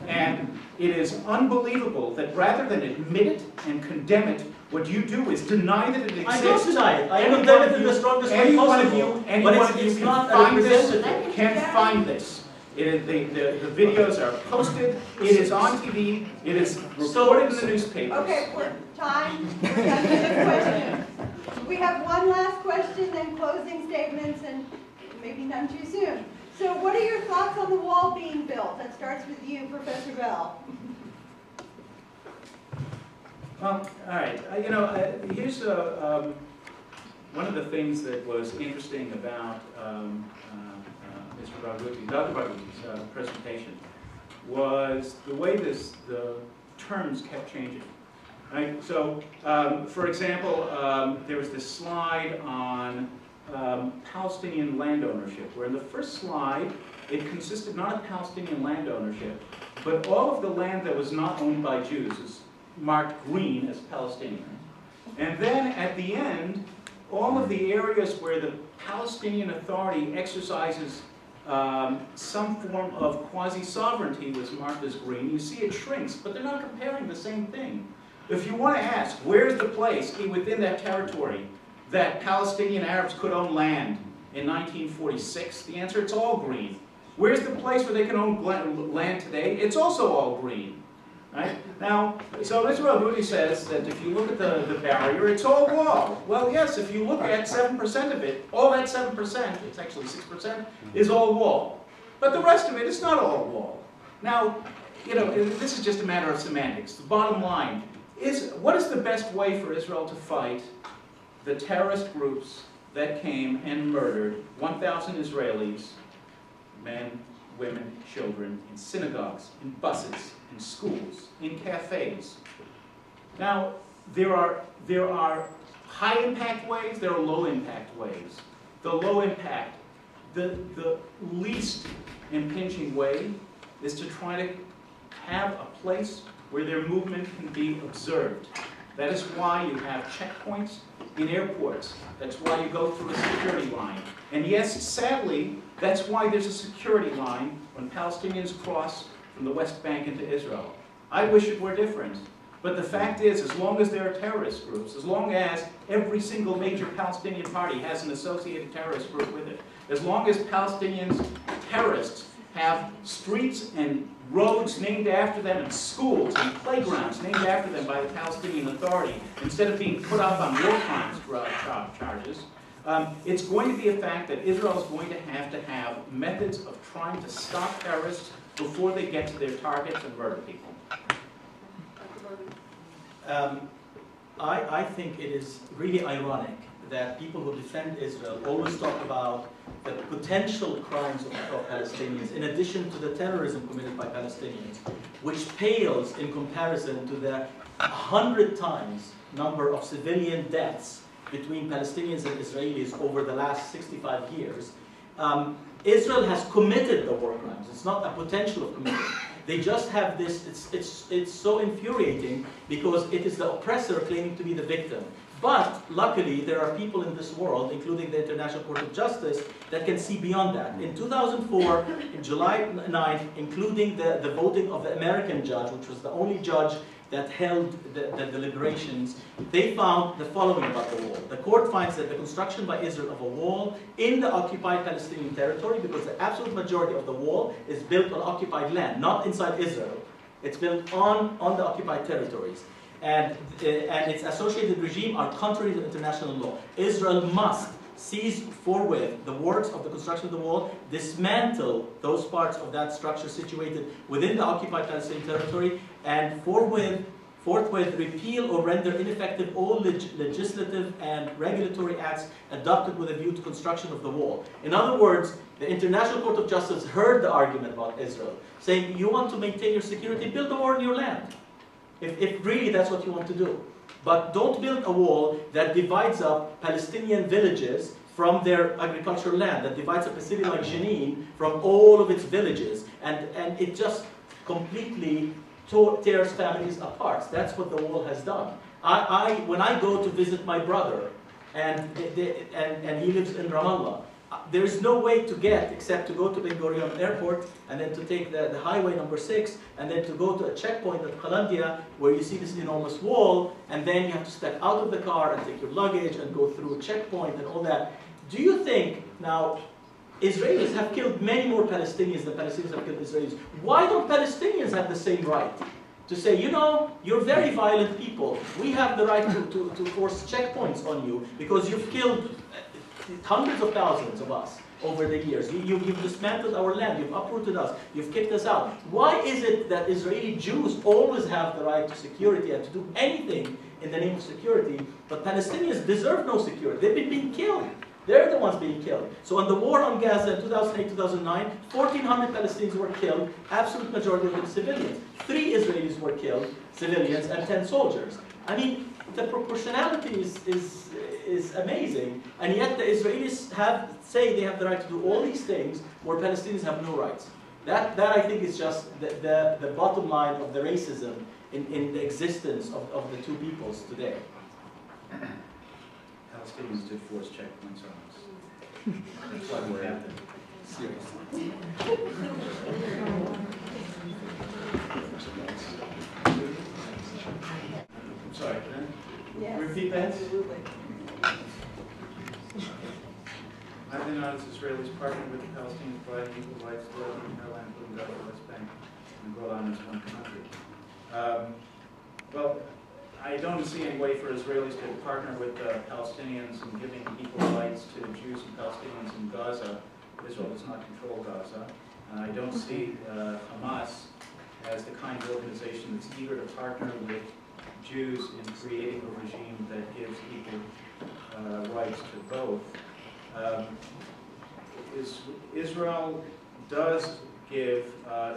And it is unbelievable that rather than admit it and condemn it, what you do is deny that it exists. I don't deny it. I condemn it in the strongest way possible. But it's not representative. Can't find this. The videos are posted. It is on TV. It is reported in the newspapers. Okay, time. We're done with this question. We have one last question, then closing statements, and maybe none too soon. So, what are your thoughts on the wall being built? That starts with you, Professor Bell. Well, all right. Here's one of the things that was interesting about Dr. Barghouti's presentation was the way the terms kept changing. Right? So, for example, there was this slide on Palestinian land ownership, where in the first slide it consisted not of Palestinian land ownership, but all of the land that was not owned by Jews is marked green as Palestinian. And then at the end, all of the areas where the Palestinian Authority exercises some form of quasi-sovereignty was marked as green. You see it shrinks, but they're not comparing the same thing. If you want to ask, where's the place within that territory that Palestinian Arabs could own land in 1946? The answer, it's all green. Where's the place where they can own land today? It's also all green. Right? Now, so Mr. Barghouti says that if you look at the barrier, it's all wall. Well, yes, if you look at 7% of it, all that 7%, it's actually 6%, is all wall. But the rest of it is not all wall. Now, this is just a matter of semantics. The bottom line is, what is the best way for Israel to fight the terrorist groups that came and murdered 1,000 Israelis, men, women, children, in synagogues, in buses, in schools, in cafes. Now, there are high impact ways, there are low impact ways. The low impact, the least impinging way is to try to have a place where their movement can be observed. That is why you have checkpoints in airports. That's why you go through a security line. And yes, sadly, that's why there's a security line when Palestinians cross from the West Bank into Israel. I wish it were different. But the fact is, as long as there are terrorist groups, as long as every single major Palestinian party has an associated terrorist group with it, as long as Palestinians, terrorists, have streets and roads named after them, and schools and playgrounds named after them by the Palestinian Authority, instead of being put up on war crimes charges, it's going to be a fact that Israel is going to have methods of trying to stop terrorists before they get to their targets and murder people. I think it is really ironic that people who defend Israel always talk about the potential crimes of Palestinians in addition to the terrorism committed by Palestinians, which pales in comparison to the 100 times number of civilian deaths between Palestinians and Israelis over the last 65 years. Israel has committed the war crimes. It's not a potential of committing. They just have this, it's so infuriating because it is the oppressor claiming to be the victim. But luckily, there are people in this world, including the International Court of Justice, that can see beyond that. In 2004, in July 9th, including the voting of the American judge, which was the only judge that held the deliberations, they found the following about the wall. The court finds that the construction by Israel of a wall in the occupied Palestinian territory, because the absolute majority of the wall is built on occupied land, not inside Israel. It's built on the occupied territories. And its associated regime are contrary to international law. Israel must cease forthwith the works of the construction of the wall, dismantle those parts of that structure situated within the occupied Palestinian territory, and forthwith repeal or render ineffective all legislative and regulatory acts adopted with a view to construction of the wall. In other words, the International Court of Justice heard the argument about Israel, saying, you want to maintain your security, build a wall on your land. If really that's what you want to do. But don't build a wall that divides up Palestinian villages from their agricultural land, that divides up a city like Jenin from all of its villages, and it just completely tears families apart. That's what the wall has done. When I go to visit my brother, and he lives in Ramallah, there is no way to get except to go to Ben Gurion Airport and then to take the highway number 6 and then to go to a checkpoint at Qalandia where you see this enormous wall, and then you have to step out of the car and take your luggage and go through a checkpoint and all that. Do you think now Israelis have killed many more Palestinians than Palestinians have killed Israelis? Why don't Palestinians have the same right to say, you know, you're very violent people. We have the right to force checkpoints on you because you've killed hundreds of thousands of us over the years. You've dismantled our land, you've uprooted us, you've kicked us out. Why is it that Israeli Jews always have the right to security and to do anything in the name of security, but Palestinians deserve no security? They've been being killed. They're the ones being killed. So on the war on Gaza in 2008-2009, 1,400 Palestinians were killed, absolute majority of them civilians. 3 Israelis were killed, civilians, and 10 soldiers. I mean, the proportionality is amazing, and yet the Israelis say they have the right to do all these things where Palestinians have no rights. That I think is just the bottom line of the racism in the existence of the two peoples today. Palestinians did force checkpoints on us. That's why we have them. Seriously. I'm sorry, can I repeat that? Absolutely. I've been honest, Israelis partnered with the Palestinians providing equal rights to live in their land, including Gaza, West Bank, and Golan as one country. Well, I don't see any way for Israelis to partner with Palestinians in giving equal rights to Jews and Palestinians in Gaza. Israel does not control Gaza. And I don't see Hamas as the kind of organization that's eager to partner with Jews in creating a regime that gives equal rights to both. Israel does give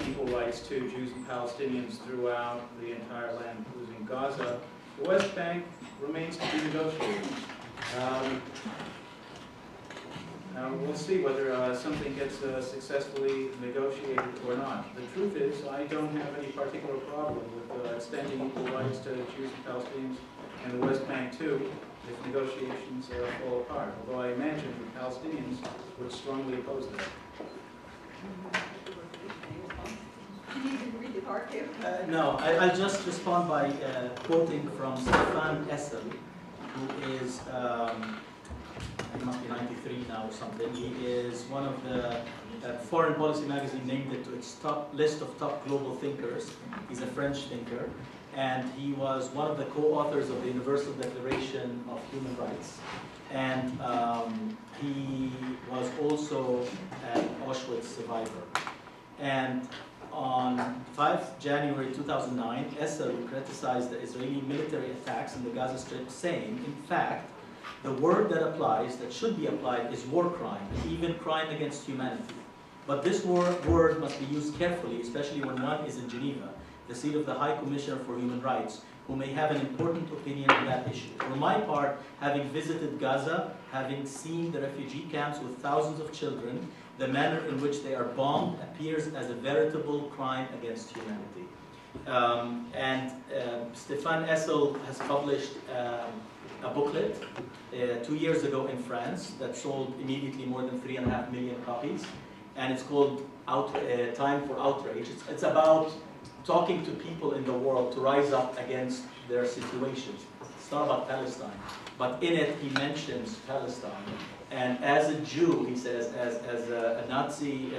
equal rights to Jews and Palestinians throughout the entire land, including Gaza. The West Bank remains to be negotiated. We'll see whether something gets successfully negotiated or not. The truth is, I don't have any particular problem with extending equal rights to Jews and Palestinians and the West Bank too, if negotiations fall apart. Although I imagine the Palestinians would strongly oppose that. You need to read the card too. No, I'll just respond by quoting from Stefan Essel, who is, he must be 93 now or something. He is one of the, Foreign Policy magazine named it to its top list of top global thinkers. He's a French thinker, and he was one of the co-authors of the Universal Declaration of Human Rights. And he was also an Auschwitz survivor. And on 5 January 2009, Essel criticized the Israeli military attacks in the Gaza Strip, saying, in fact, the word that applies, that should be applied, is war crime, even crime against humanity. But this word must be used carefully, especially when one is in Geneva, the seat of the High Commissioner for Human Rights, who may have an important opinion on that issue. For my part, having visited Gaza, having seen the refugee camps with thousands of children, the manner in which they are bombed appears as a veritable crime against humanity. Stefan Essel has published a booklet 2 years ago in France that sold immediately more than 3.5 million copies, and it's called Time for Outrage. It's about talking to people in the world to rise up against their situations. It's not about Palestine, but in it he mentions Palestine. And as a Jew, he says, as a Nazi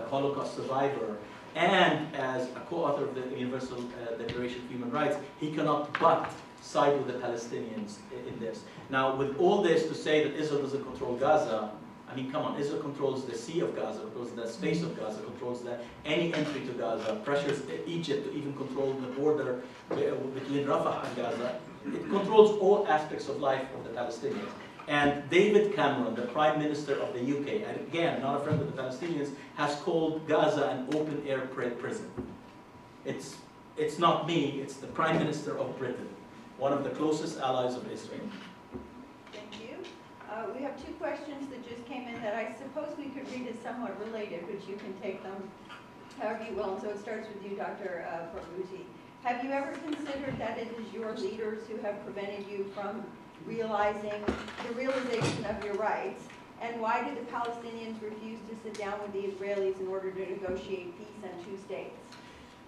Holocaust survivor, and as a co-author of the Universal Declaration of Human Rights, he cannot but side with the Palestinians in this. Now, with all this to say that Israel doesn't control Gaza, I mean, come on, Israel controls the Sea of Gaza, controls the space of Gaza, controls any entry to Gaza, pressures Egypt to even control the border between Rafah and Gaza. It controls all aspects of life of the Palestinians. And David Cameron, the Prime Minister of the UK, and again, not a friend of the Palestinians, has called Gaza an open-air prison. It's not me, it's the Prime Minister of Britain, one of the closest allies of Israel. Thank you. We have two questions that just came in that I suppose we could read as somewhat related, but you can take them however you will. And so it starts with you, Dr. Barghouti. Have you ever considered that it is your leaders who have prevented you from realizing the realization of your rights? And why do the Palestinians refuse to sit down with the Israelis in order to negotiate peace and two states?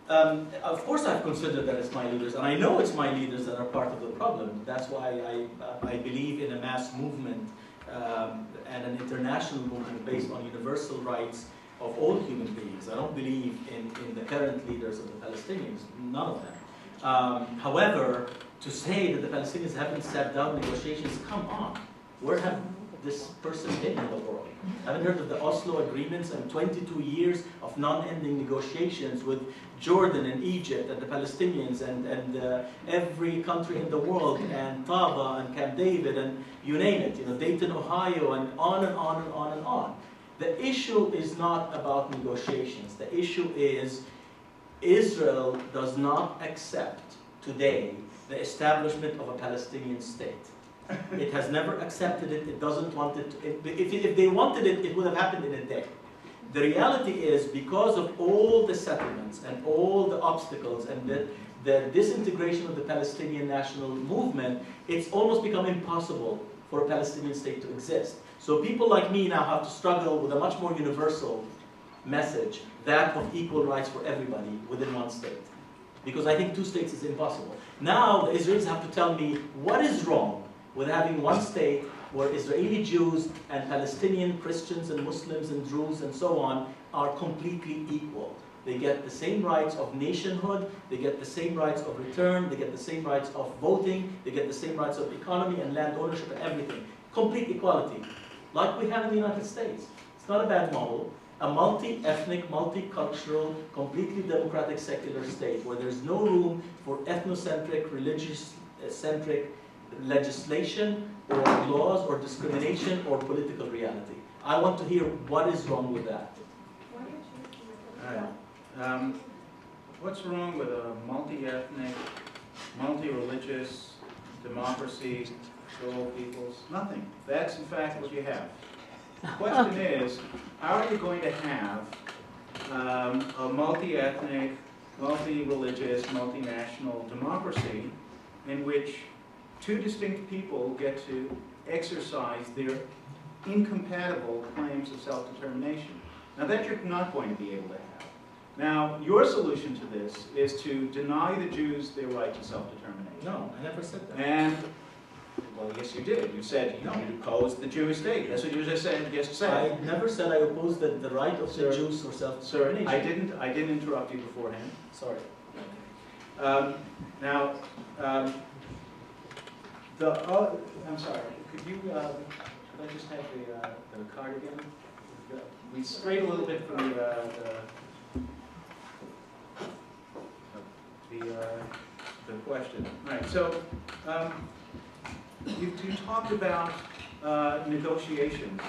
Of course I've considered that it's my leaders, and I know it's my leaders that are part of the problem. That's why I believe in a mass movement and an international movement based on universal rights of all human beings. I don't believe in the current leaders of the Palestinians, none of them. However, to say that the Palestinians haven't sat down negotiations, come on. Where have this person been in the world? Haven't heard of the Oslo agreements and 22 years of non-ending negotiations with Jordan and Egypt and the Palestinians and every country in the world, and Taba and Camp David and you name it, Dayton, Ohio, and on and on and on and on. The issue is not about negotiations. The issue is Israel does not accept today the establishment of a Palestinian state. It has never accepted it. It doesn't want it. If they wanted it, it would have happened in a day. The reality is, because of all the settlements and all the obstacles and the disintegration of the Palestinian national movement, it's almost become impossible for a Palestinian state to exist. So people like me now have to struggle with a much more universal message, that of equal rights for everybody within one state. Because I think two states is impossible. Now the Israelis have to tell me what is wrong with having one state where Israeli Jews and Palestinian Christians and Muslims and Druze and so on are completely equal. They get the same rights of nationhood, they get the same rights of return, they get the same rights of voting, they get the same rights of economy and land ownership and everything. Complete equality, like we have in the United States. It's not a bad model. A multi-ethnic, multicultural, completely democratic secular state where there's no room for ethnocentric, religious-centric legislation or laws or discrimination or political reality. I want to hear what is wrong with that. So, What's wrong with a multi-ethnic, multi-religious democracy for all peoples? Nothing. That's in fact what you have. The question is, how are you going to have a multi-ethnic, multi-religious, multinational democracy in which two distinct people get to exercise their incompatible claims of self-determination? Now that you're not going to be able to have. Now, your solution to this is to deny the Jews their right to self-determination. No, I never said that. And, well, yes you did. You said you opposed the Jewish state. That's what you just said. I never said I opposed the right of the Jews for Sir, self-determination. I didn't interrupt you beforehand. Sorry. Now, I'm sorry. Could you, could I just have the card again? We strayed a little bit from the question. All right. So, you talked about negotiations.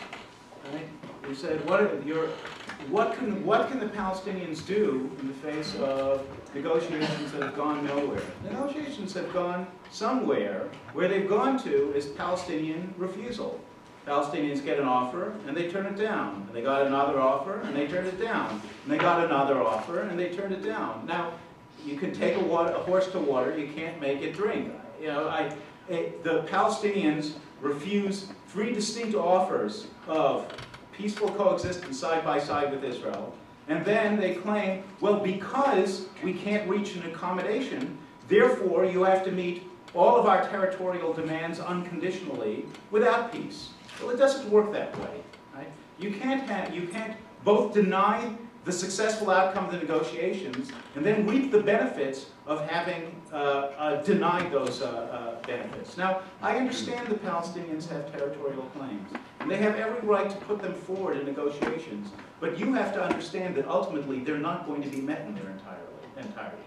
Right? You said what can the Palestinians do in the face of negotiations that have gone nowhere? Negotiations have gone somewhere. Where they've gone to is Palestinian refusal. Palestinians get an offer and they turn it down. And they got another offer and they turn it down. And they got another offer and they turn it down. Now, you can take a horse to water. You can't make it drink. You know, the Palestinians refuse 3 distinct offers of peaceful coexistence side by side with Israel. And then they claim, well, because we can't reach an accommodation, therefore you have to meet all of our territorial demands unconditionally without peace. Well, it doesn't work that way. Right? You can't both deny the successful outcome of the negotiations and then reap the benefits of having denied those benefits. Now, I understand the Palestinians have territorial claims, and they have every right to put them forward in negotiations, but you have to understand that ultimately they're not going to be met in their entirety.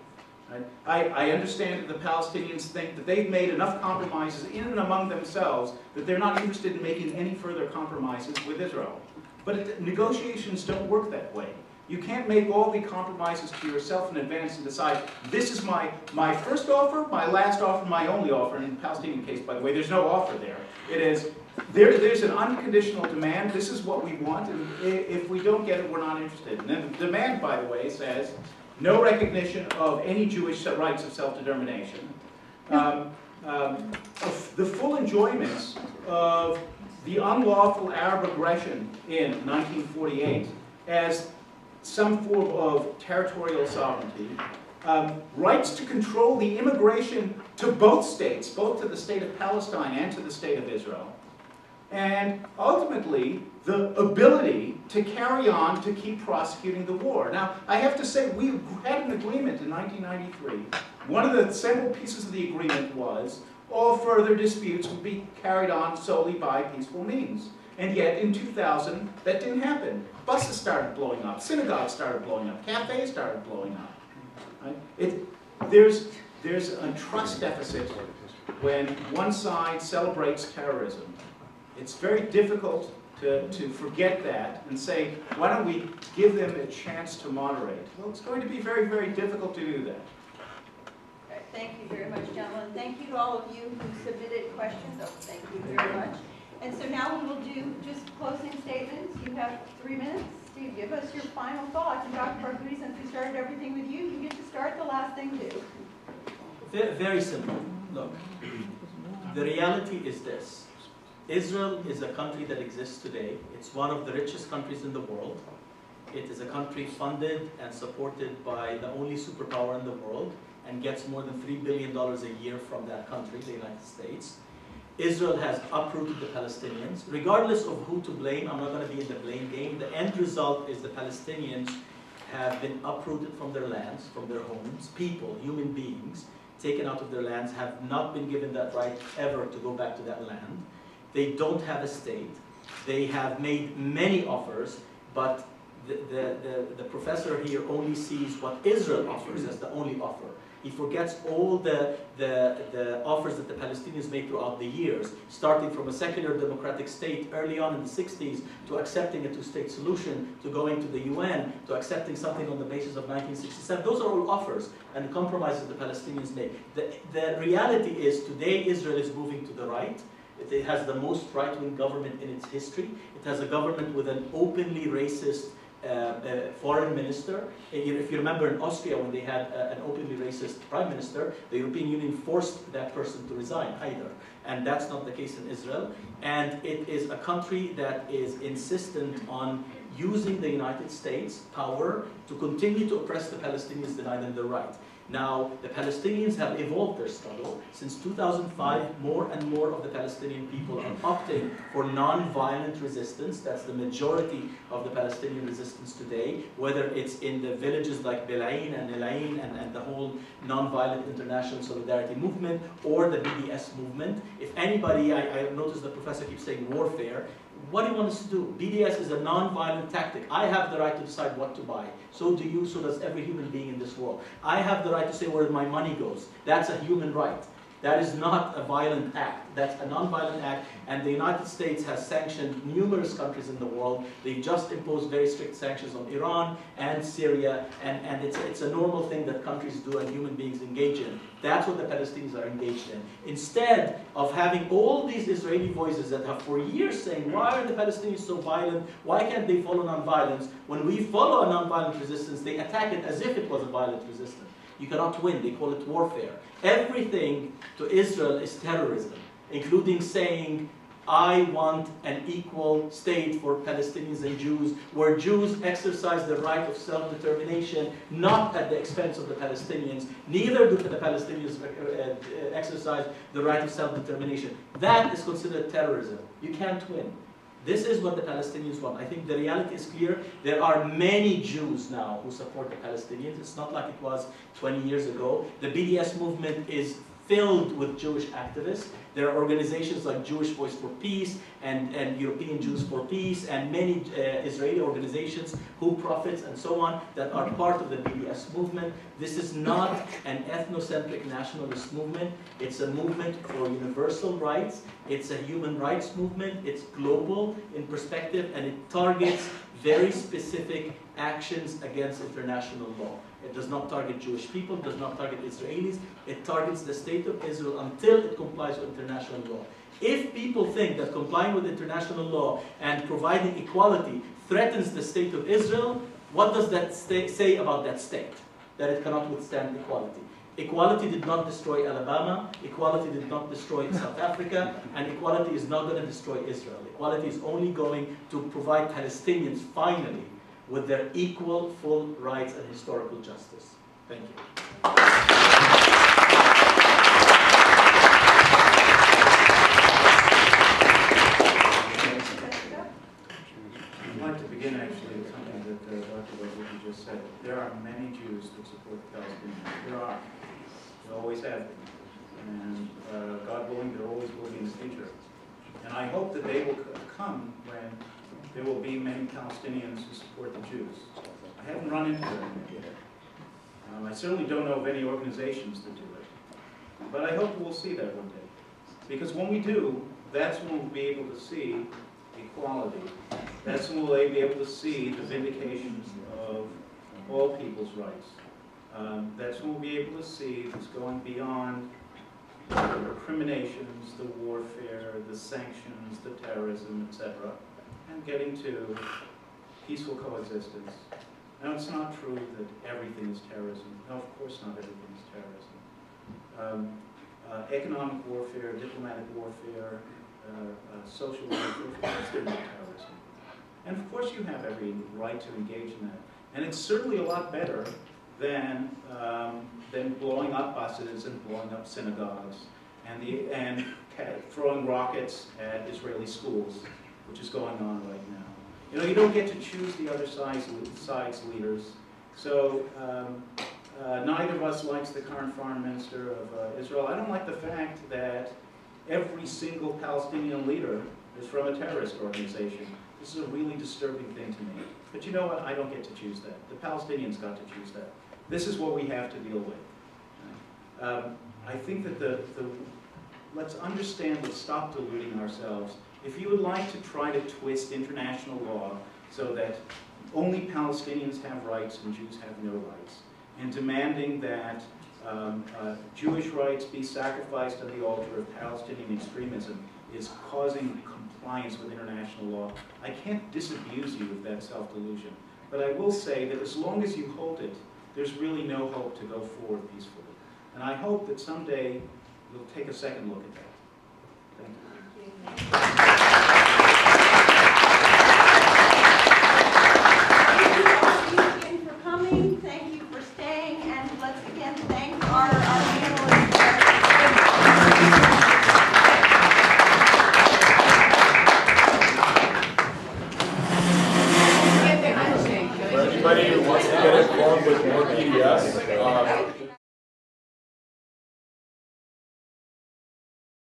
Right? I understand that the Palestinians think that they've made enough compromises in and among themselves that they're not interested in making any further compromises with Israel. But negotiations don't work that way. You can't make all the compromises to yourself in advance and decide, this is my first offer, my last offer, my only offer. And in the Palestinian case, by the way, there's no offer there. It is, there's an unconditional demand, this is what we want, and if we don't get it, we're not interested. And then the demand, by the way, says, no recognition of any Jewish rights of self-determination. The full enjoyments of the unlawful Arab aggression in 1948 as some form of territorial sovereignty, rights to control the immigration to both states, both to the state of Palestine and to the state of Israel, and ultimately the ability to carry on to keep prosecuting the war. Now, I have to say, we had an agreement in 1993. One of the central pieces of the agreement was all further disputes would be carried on solely by peaceful means. And yet, in 2000, that didn't happen. Buses started blowing up, synagogues started blowing up, cafes started blowing up. Right? There's a trust deficit when one side celebrates terrorism. It's very difficult to forget that and say, why don't we give them a chance to moderate? Well, it's going to be very, very difficult to do that. Okay, thank you very much, gentlemen. Thank you to all of you who submitted questions. Oh, thank you very much. And so now we will do just closing statements. You have 3 minutes to give us your final thoughts. And Dr. Barghouti, since we started everything with you, you get to start the last thing too. Very simple. Look, the reality is this. Israel is a country that exists today. It's one of the richest countries in the world. It is a country funded and supported by the only superpower in the world and gets more than $3 billion a year from that country, the United States. Israel has uprooted the Palestinians. Regardless of who to blame, I'm not going to be in the blame game. The end result is the Palestinians have been uprooted from their lands, from their homes. People, human beings, taken out of their lands, have not been given that right ever to go back to that land. They don't have a state. They have made many offers, but the professor here only sees what Israel offers as the only offer. He forgets all the offers that the Palestinians made throughout the years, starting from a secular democratic state early on in the 60s, to accepting a two-state solution, to going to the UN, to accepting something on the basis of 1967. Those are all offers and compromises the Palestinians made. The reality is today Israel is moving to the right. It has the most right-wing government in its history. It has a government with an openly racist foreign minister. If you remember in Austria when they had an openly racist prime minister, the European Union forced that person to resign either. And that's not the case in Israel. And it is a country that is insistent on using the United States power to continue to oppress the Palestinians, deny them their right. Now, the Palestinians have evolved their struggle. Since 2005, more and more of the Palestinian people are opting for non-violent resistance. That's the majority of the Palestinian resistance today, whether it's in the villages like Belain and Elaine and the whole non-violent international solidarity movement, or the BDS movement. If anybody, I noticed the professor keeps saying warfare. What do you want us to do? BDS is a non-violent tactic. I have the right to decide what to buy. So do you, so does every human being in this world. I have the right to say where my money goes. That's a human right. That is not a violent act. That's a non-violent act, and the United States has sanctioned numerous countries in the world. They've just imposed very strict sanctions on Iran and Syria, and it's a normal thing that countries do and human beings engage in. That's what the Palestinians are engaged in. Instead of having all these Israeli voices that have for years saying, why are the Palestinians so violent? Why can't they follow non-violence? When we follow a non-violent resistance, they attack it as if it was a violent resistance. You cannot win. They call it warfare. Everything to Israel is terrorism, including saying, I want an equal state for Palestinians and Jews, where Jews exercise the right of self-determination, not at the expense of the Palestinians. Neither do the Palestinians exercise the right of self-determination. That is considered terrorism. You can't win. This is what the Palestinians want. I think the reality is clear. There are many Jews now who support the Palestinians. It's not like it was 20 years ago. The BDS movement is filled with Jewish activists. There are organizations like Jewish Voice for Peace and European Jews for Peace and many Israeli organizations, Who Profits and so on, that are part of the BDS movement. This is not an ethnocentric nationalist movement. It's a movement for universal rights. It's a human rights movement. It's global in perspective, and it targets very specific actions against international law. It does not target Jewish people, does not target Israelis. It targets the state of Israel until it complies with international law. If people think that complying with international law and providing equality threatens the state of Israel, what does that say about that state? That it cannot withstand equality. Equality did not destroy Alabama, equality did not destroy South Africa, and equality is not going to destroy Israel. Equality is only going to provide Palestinians, finally, with their equal, full rights and historical justice. Thank you. I'd like to begin actually with something that Dr. Barghouti just said. There are many Jews that support the Palestinians. There are. There always have been. And God willing, there always will be in the future. And I hope that they will come when there will be many Palestinians who support the Jews. I haven't run into them yet. I certainly don't know of any organizations that do it. But I hope we'll see that one day. Because when we do, that's when we'll be able to see equality. That's when we'll be able to see the vindication of all people's rights. That's when we'll be able to see this going beyond the recriminations, the warfare, the sanctions, the terrorism, etc., and getting to peaceful coexistence. Now, it's not true that everything is terrorism. No, of course not everything is terrorism. Economic warfare, diplomatic warfare, social warfare is still not terrorism. And of course you have every right to engage in that. And it's certainly a lot better than blowing up buses and blowing up synagogues and throwing rockets at Israeli schools, which is going on right now. You know, you don't get to choose the other side's leaders. So neither of us likes the current foreign minister of Israel. I don't like the fact that every single Palestinian leader is from a terrorist organization. This is a really disturbing thing to me. But you know what? I don't get to choose that. The Palestinians got to choose that. This is what we have to deal with. I think that let's understand, let's stop deluding ourselves. If you would like to try to twist international law so that only Palestinians have rights and Jews have no rights, and demanding that Jewish rights be sacrificed on the altar of Palestinian extremism is causing compliance with international law, I can't disabuse you of that self-delusion. But I will say that as long as you hold it, there's really no hope to go forward peacefully. And I hope that someday you'll take a second look at that. Thank you. Thank you.